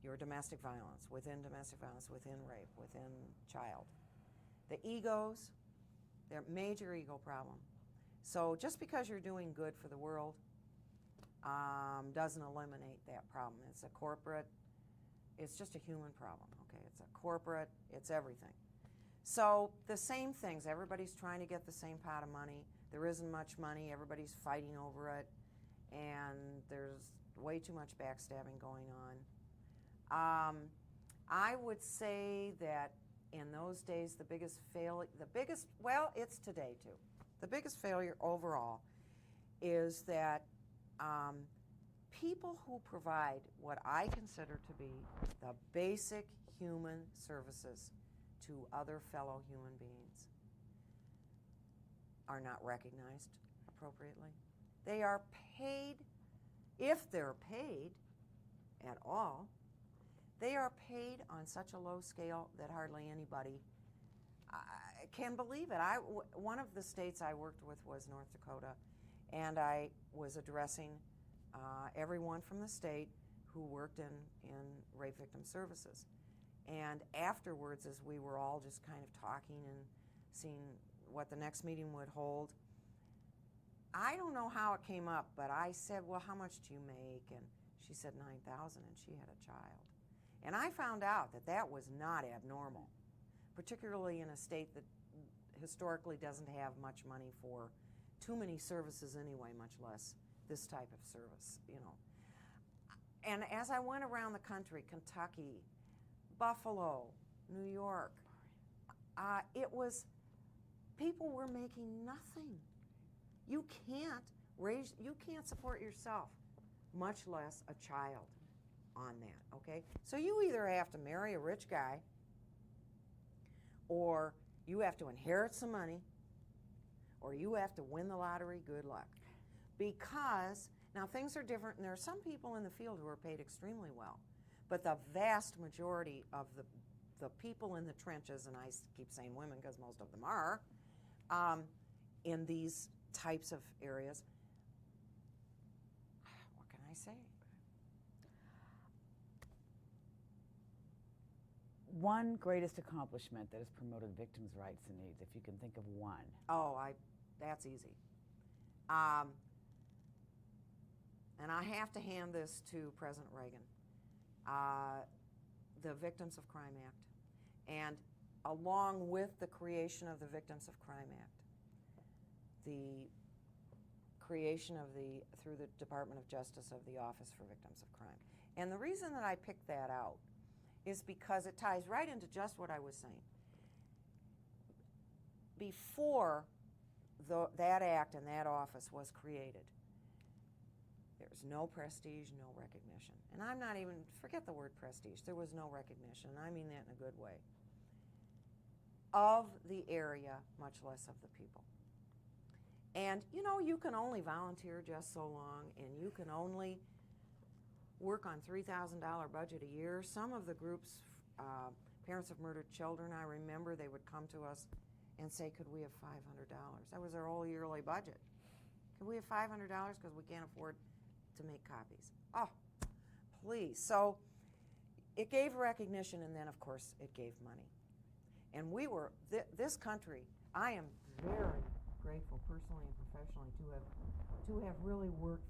your domestic violence, within rape, within child. The egos, they're a major ego problem. So just because you're doing good for the world doesn't eliminate that problem. It's a corporate, it's just a human problem, okay? It's a corporate, it's everything. So the same things, everybody's trying to get the same pot of money. There isn't much money, everybody's fighting over it, and there's way too much backstabbing going on. I would say that in those days, it's today too. The biggest failure overall is that people who provide what I consider to be the basic human services to other fellow human beings are not recognized appropriately. They are paid, if they're paid at all, they are paid on such a low scale that hardly anybody can believe it. One of the states I worked with was North Dakota, and I was addressing everyone from the state who worked in rape victim services. And afterwards, as we were all just kind of talking and seeing what the next meeting would hold, I don't know how it came up, but I said, well, how much do you make? And she said $9,000, and she had a child. And I found out that that was not abnormal, particularly in a state that historically doesn't have much money for too many services anyway, much less this type of service, you know. And as I went around the country, Kentucky, Buffalo, New York, it was, people were making nothing. You can't support yourself, much less a child on that, okay? So you either have to marry a rich guy, or you have to inherit some money, or you have to win the lottery. Good luck. Because now things are different, and there are some people in the field who are paid extremely well, but the vast majority of the people in the trenches, and I keep saying women because most of them are, in these types of areas, what can I say? One greatest accomplishment that has promoted victims' rights and needs, if you can think of one. Oh, that's easy. And I have to hand this to President Reagan, the Victims of Crime Act. And along with the creation of the Victims of Crime Act, the creation of through the Department of Justice of the Office for Victims of Crime. And the reason that I picked that out is because it ties right into just what I was saying. Before that act and that office was created, there was no prestige, no recognition. And I'm not even, forget the word prestige, there was no recognition, and I mean that in a good way, of the area, much less of the people. And you know, you can only volunteer just so long, and you can only work on $3,000 budget a year. Some of the groups, Parents of Murdered Children, I remember they would come to us and say, could we have $500? That was our whole yearly budget. Could we have $500 because we can't afford to make copies? Oh, please. So it gave recognition, and then of course it gave money. And we were, this country, I am very grateful personally and professionally to have really worked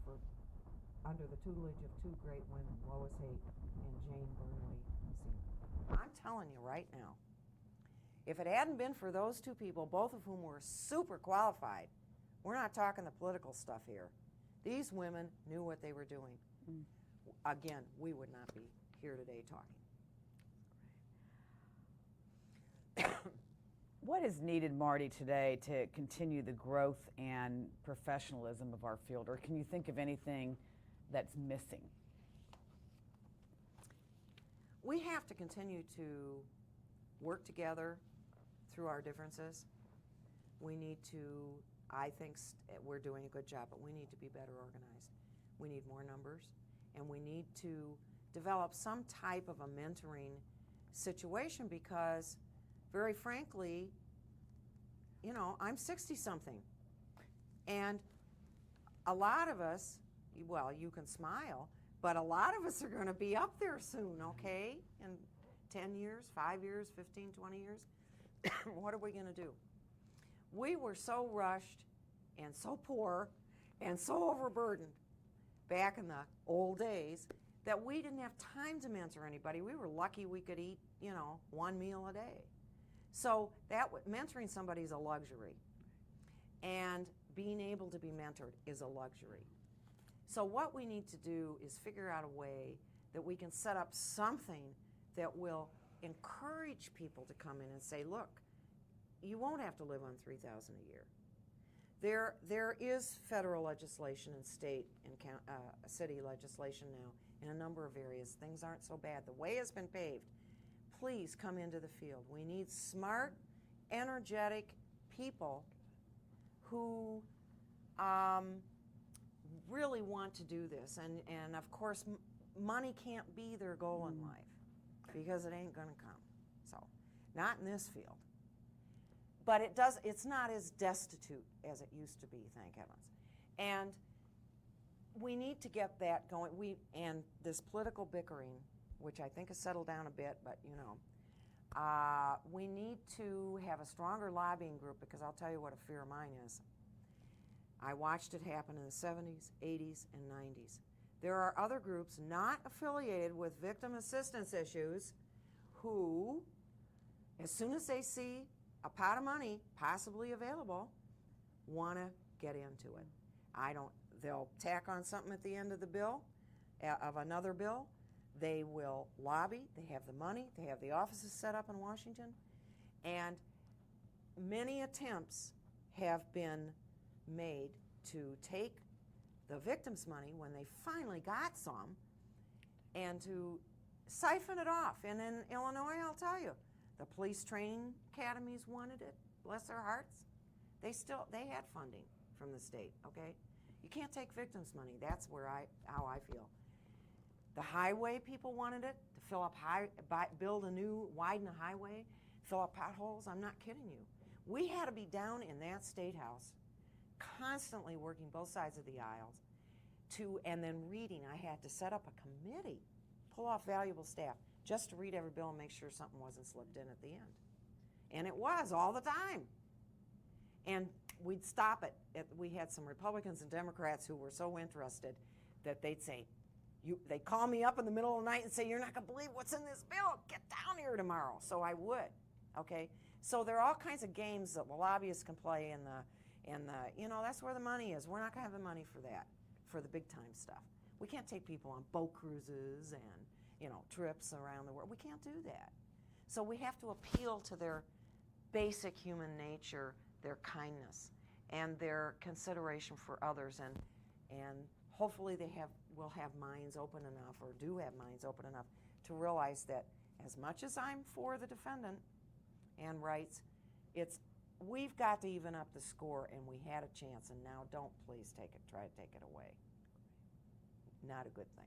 under the tutelage of two great women, Lois Haight and Jane Burnley Sr. I'm telling you right now, if it hadn't been for those two people, both of whom were super qualified, we're not talking the political stuff here. These women knew what they were doing. Again, we would not be here today talking. What is needed, Marty, today to continue the growth and professionalism of our field? Or can you think of anything that's missing? We have to continue to work together through our differences. We need to, I think we're doing a good job, but we need to be better organized. We need more numbers, and we need to develop some type of a mentoring situation because, very frankly, you know, I'm 60-something, and a lot of us, well, you can smile, but a lot of us are going to be up there soon, okay? In 10 years, 5 years, 15, 20 years. What are we going to do? We were so rushed and so poor and so overburdened back in the old days that we didn't have time to mentor anybody. We were lucky we could eat, you know, one meal a day. So mentoring somebody is a luxury, and being able to be mentored is a luxury. So what we need to do is figure out a way that we can set up something that will encourage people to come in and say, look, you won't have to live on $3,000 a year. There is federal legislation and state and city legislation now in a number of areas. Things aren't so bad. The way has been paved. Please come into the field. We need smart, energetic people who really want to do this. And of course, money can't be their goal in life because it ain't going to come. So, not in this field. But it's not as destitute as it used to be, thank heavens. And we need to get that going. And this political bickering, which I think has settled down a bit, but we need to have a stronger lobbying group, because I'll tell you what a fear of mine is. I watched it happen in the 70s, 80s, and 90s. There are other groups not affiliated with victim assistance issues who, as soon as they see a pot of money possibly available, want to get into it. They'll tack on something at the end of the bill, of another bill. They will lobby. They have the money. They have the offices set up in Washington. And many attempts have been made to take the victims' money when they finally got some and to siphon it off. And in Illinois, I'll tell you, the police training academies wanted it, bless their hearts. They had funding from the state, okay? You can't take victims' money. That's how I feel. The highway people wanted it to fill up widen a highway, fill up potholes. I'm not kidding you. We had to be down in that state house, constantly working both sides of the aisles, and then reading. I had to set up a committee, pull off valuable staff, just to read every bill and make sure something wasn't slipped in at the end. And it was all the time. And we'd stop it. We had some Republicans and Democrats who were so interested that they'd say, they'd call me up in the middle of the night and say, "You're not going to believe what's in this bill. Get down here tomorrow." So I would, okay? So there are all kinds of games that the lobbyists can play in that's where the money is. We're not going to have the money for that, for the big time stuff. We can't take people on boat cruises and, trips around the world. We can't do that. So we have to appeal to their basic human nature, their kindness, and their consideration for others, and hopefully will have minds open enough, or do have minds open enough, to realize that as much as I'm for the defendant and rights, we've got to even up the score, and we had a chance, and now don't please try to take it away. Not a good thing.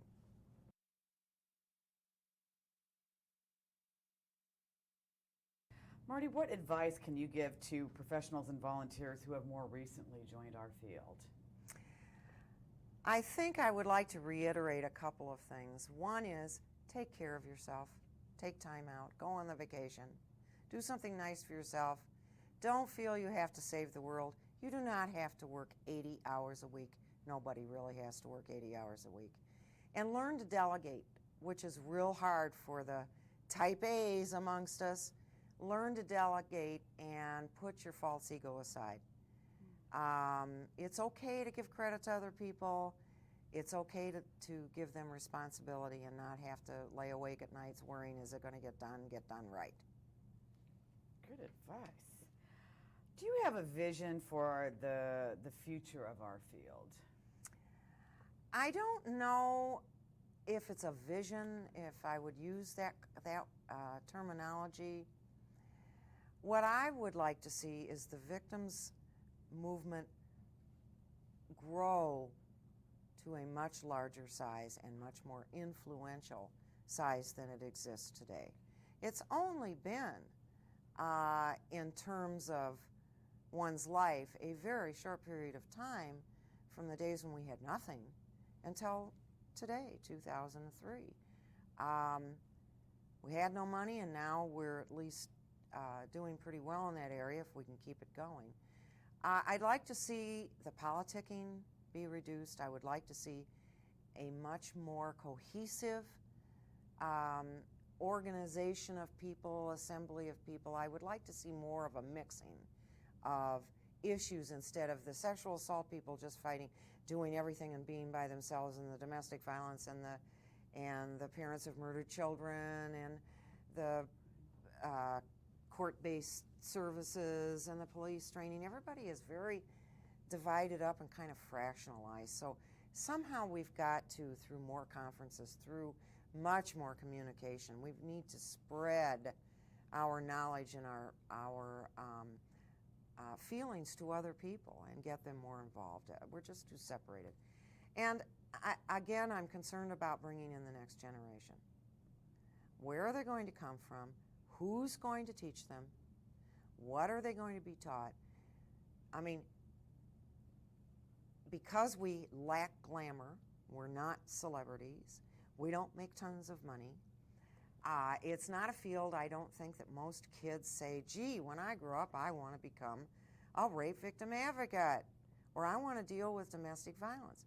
Marty, what advice can you give to professionals and volunteers who have more recently joined our field? I think I would like to reiterate a couple of things. One is, take care of yourself. Take time out. Go on the vacation. Do something nice for yourself. Don't feel you have to save the world. You do not have to work 80 hours a week. Nobody really has to work 80 hours a week. And learn to delegate, which is real hard for the type A's amongst us. Learn to delegate and put your false ego aside. It's okay to give credit to other people. It's okay to give them responsibility and not have to lay awake at nights worrying, is it going to get done right. Good advice. Do you have a vision for the future of our field? I don't know if it's a vision, if I would use that terminology. What I would like to see is the victims movement grow to a much larger size and much more influential size than it exists today. It's only been, in terms of one's life, a very short period of time from the days when we had nothing until today, 2003. We had no money, and now we're at least doing pretty well in that area if we can keep it going. I'd like to see the politicking be reduced. I would like to see a much more cohesive organization of people, assembly of people. I would like to see more of a mixing of issues instead of the sexual assault people just fighting, doing everything and being by themselves, and the domestic violence and the parents of murdered children and the court-based services and the police training. Everybody is very divided up and kind of fractionalized. So somehow we've got to, through more conferences, through much more communication, we need to spread our knowledge and our feelings to other people and get them more involved. We're just too separated. And again, I'm concerned about bringing in the next generation. Where are they going to come from? Who's going to teach them? What are they going to be taught? I mean, because we lack glamour, we're not celebrities, we don't make tons of money. It's not a field, I don't think, that most kids say, gee, when I grow up, I want to become a rape victim advocate, or I want to deal with domestic violence.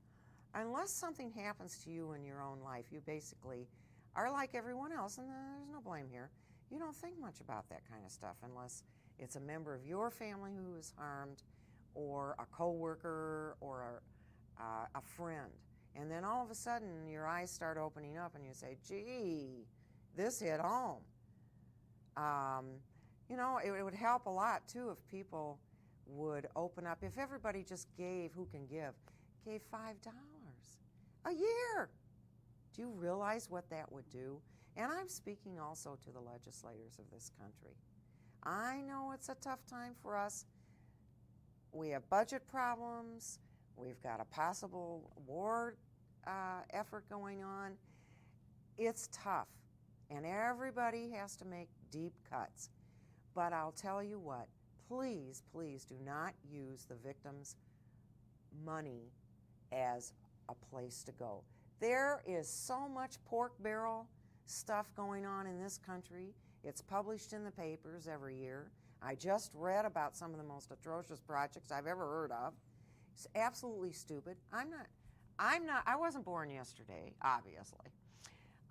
Unless something happens to you in your own life, you basically are like everyone else, and there's no blame here. You don't think much about that kind of stuff unless it's a member of your family who is harmed, or a coworker, or a friend. And then all of a sudden, your eyes start opening up, and you say, gee, this hit home. You know, it would help a lot, too, if people would open up. If everybody just gave, who can give, gave $5 a year. Do you realize what that would do? And I'm speaking also to the legislators of this country. I know it's a tough time for us. We have budget problems. We've got a possible war effort going on. It's tough, and everybody has to make deep cuts. But I'll tell you what, please, please do not use the victims' money as a place to go. There is so much pork barrel stuff going on in this country. It's published in the papers every year. I just read about some of the most atrocious projects I've ever heard of. It's absolutely stupid. I wasn't born yesterday, obviously.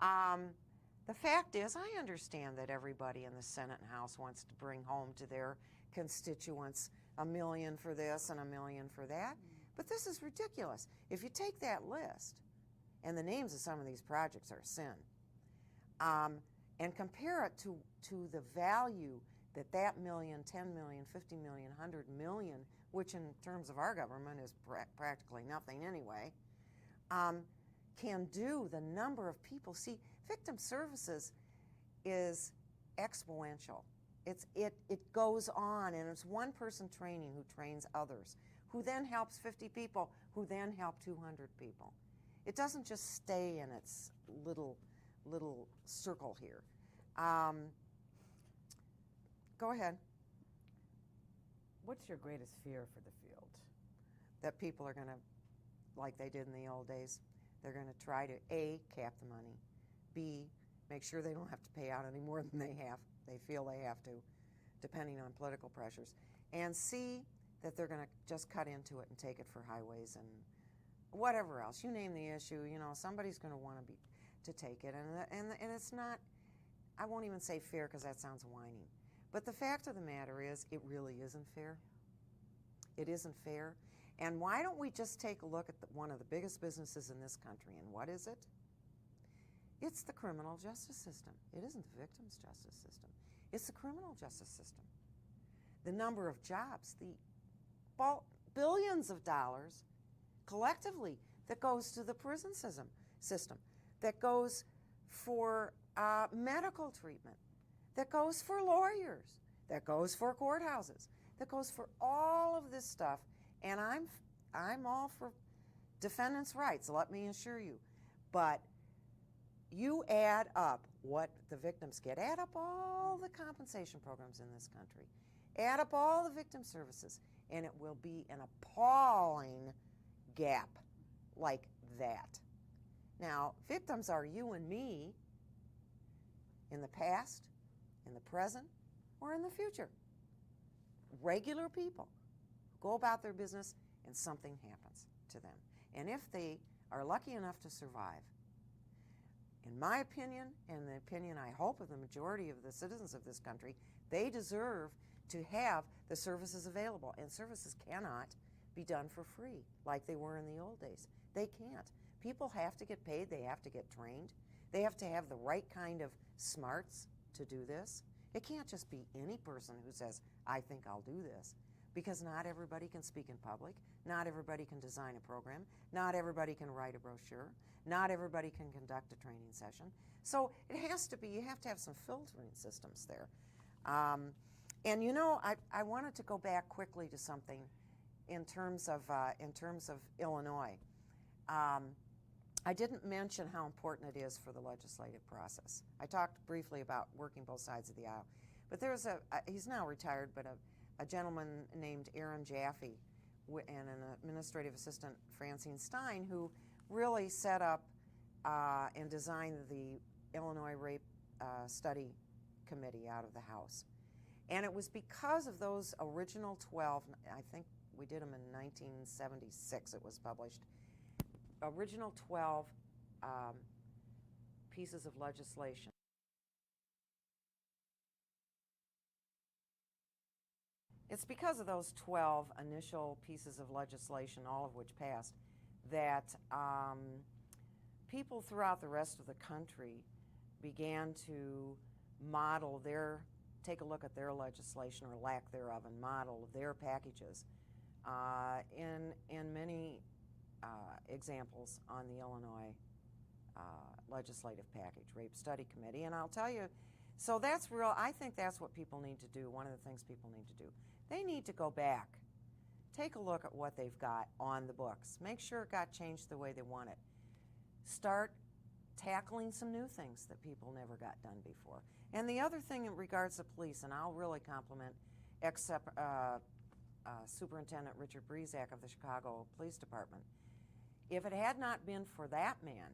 The fact is, I understand that everybody in the Senate and House wants to bring home to their constituents $1 million for this and $1 million for that, but this is ridiculous. If you take that list, and the names of some of these projects are sin, and compare it to the value that $1 million, $10 million, $50 million, $100 million, which in terms of our government is practically nothing anyway, can do, the number of people. See, victim services is exponential. It goes on, and it's one person training who trains others, who then helps 50 people, who then help 200 people. It doesn't just stay in its little circle here. Go ahead. What's your greatest fear for the field? That people are going to, like they did in the old days, they're going to try to A, cap the money, B, make sure they don't have to pay out any more than they feel they have to, depending on political pressures, and C, that they're going to just cut into it and take it for highways and whatever else. You name the issue, you know, somebody's going to want to take it, and it's not, I won't even say fair because that sounds whiny, but the fact of the matter is it really isn't fair. It isn't fair. And why don't we just take a look at one of the biggest businesses in this country, and what is it? It's the criminal justice system. It isn't the victim's justice system. It's the criminal justice system. The number of jobs, the billions of dollars collectively that goes to the prison system, that goes for medical treatment, that goes for lawyers, that goes for courthouses, that goes for all of this stuff. And I'm all for defendants' rights, let me assure you. But you add up what the victims get, add up all the compensation programs in this country, add up all the victim services, and it will be an appalling gap like that. Now, victims are you and me in the past, in the present, or in the future. Regular people go about their business and something happens to them. And if they are lucky enough to survive, in my opinion, and the opinion I hope of the majority of the citizens of this country, they deserve to have the services available. And services cannot be done for free like they were in the old days. They can't. People have to get paid. They have to get trained. They have to have the right kind of smarts to do this. It can't just be any person who says, I think I'll do this, because not everybody can speak in public. Not everybody can design a program. Not everybody can write a brochure. Not everybody can conduct a training session. So it has to be, you have to have some filtering systems there. And you know, I wanted to go back quickly to something in terms of Illinois. I didn't mention how important it is for the legislative process. I talked briefly about working both sides of the aisle. But there's he's now retired, but a gentleman named Aaron Jaffe and an administrative assistant, Francine Stein, who really set up and designed the Illinois Rape Study Committee out of the House. And it was because of those original 12, I think we did them in 1976, it was published, original 12 pieces of legislation. It's because of those 12 initial pieces of legislation, all of which passed, that people throughout the rest of the country began to model take a look at their legislation or lack thereof and model their packages in many examples on the Illinois legislative package, Rape Study Committee. And I'll tell you, so that's real, I think that's what people need to do, one of the things people need to do. They need to go back, take a look at what they've got on the books, make sure it got changed the way they want it. Start tackling some new things that people never got done before. And the other thing in regards to police, and I'll really compliment Superintendent Richard Breezak of the Chicago Police Department. If it had not been for that man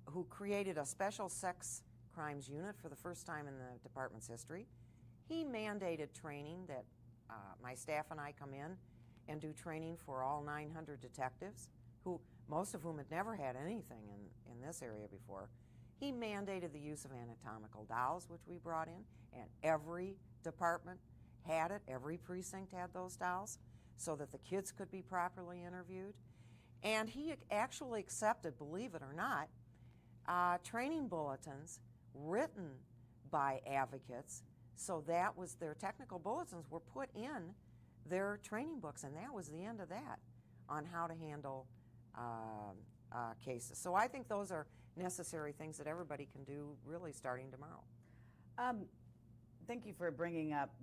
who created a special sex crimes unit for the first time in the department's history, he mandated training that my staff and I come in and do training for all 900 detectives, who most of whom had never had anything in this area before. He mandated the use of anatomical dowels, which we brought in, and every department had it. Every precinct had those dowels so that the kids could be properly interviewed. And he actually accepted, believe it or not, training bulletins written by advocates. So that was their technical bulletins were put in their training books, and that was the end of that on how to handle cases. So I think those are necessary things that everybody can do really starting tomorrow. Thank you for bringing up,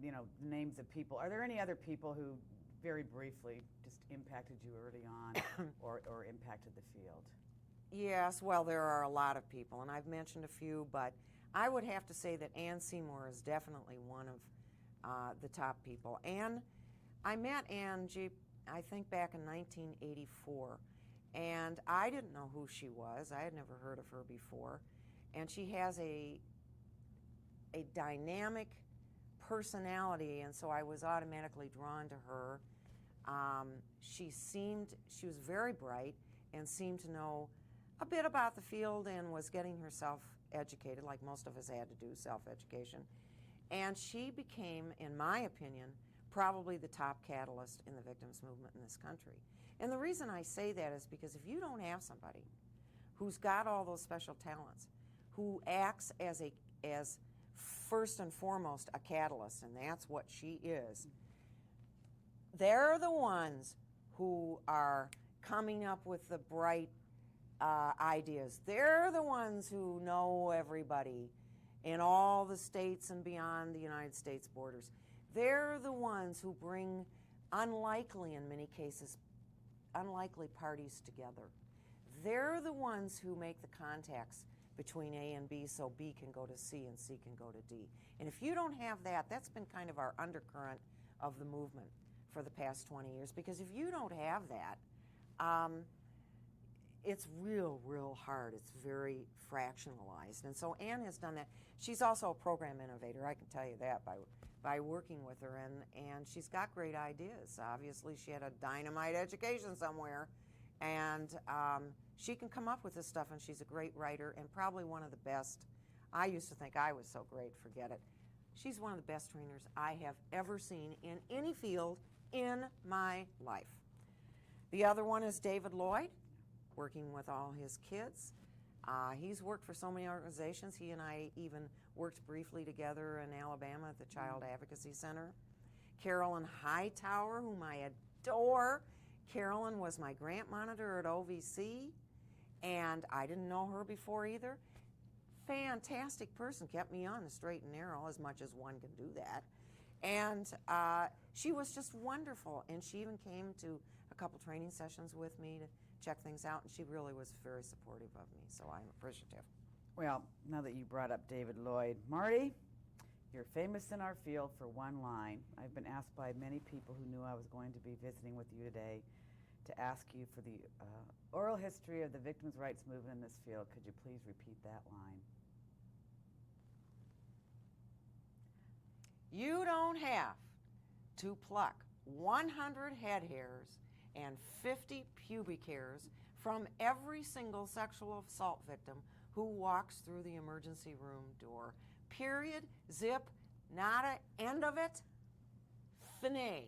names of people. Are there any other people who very briefly just impacted you early on or impacted the field? Yes, well, there are a lot of people, and I've mentioned a few, but I would have to say that Ann Seymour is definitely one of the top people. I met Ann, I think back in 1984, and I didn't know who she was. I had never heard of her before, and she has a dynamic personality, and so I was automatically drawn to her. She was very bright and seemed to know a bit about the field and was getting herself educated, like most of us had to do, self-education. And she became, in my opinion, probably the top catalyst in the victims movement in this country. And the reason I say that is because if you don't have somebody who's got all those special talents, who acts as first and foremost a catalyst, and that's what she is, they're the ones who are coming up with the bright ideas. They're the ones who know everybody in all the states and beyond the United States borders. They're the ones who bring unlikely, in many cases, unlikely parties together. They're the ones who make the contacts between A and B so B can go to C and C can go to D. And if you don't have that, that's been kind of our undercurrent of the movement for the past 20 years, because if you don't have that, it's real hard. It's very fractionalized. And so Ann has done that. She's also a program innovator, I can tell you that by working with her, and she's got great ideas. Obviously, she had a dynamite education somewhere, and she can come up with this stuff, and she's a great writer and probably one of the best. I used to think I was so great, forget it. She's one of the best trainers I have ever seen in any field in my life. The other one is David Lloyd, working with all his kids. He's worked for so many organizations. He and I even worked briefly together in Alabama at the Child Advocacy Center. Carolyn Hightower, whom I adore. Carolyn was my grant monitor at OVC, and I didn't know her before either. Fantastic person, kept me on the straight and narrow as much as one can do that. And she was just wonderful, and she even came to a couple training sessions with me to check things out, and she really was very supportive of me, so I'm appreciative. Well, now that you brought up David Lloyd, Marty, You're famous in our field for one line. I've been asked by many people who knew I was going to be visiting with you today to ask you for the oral history of the victims' rights movement in this field. Could you please repeat that line? You don't have to pluck 100 head hairs and 50 pubic hairs from every single sexual assault victim who walks through the emergency room door. Period. Zip. Not an end of it. Finay.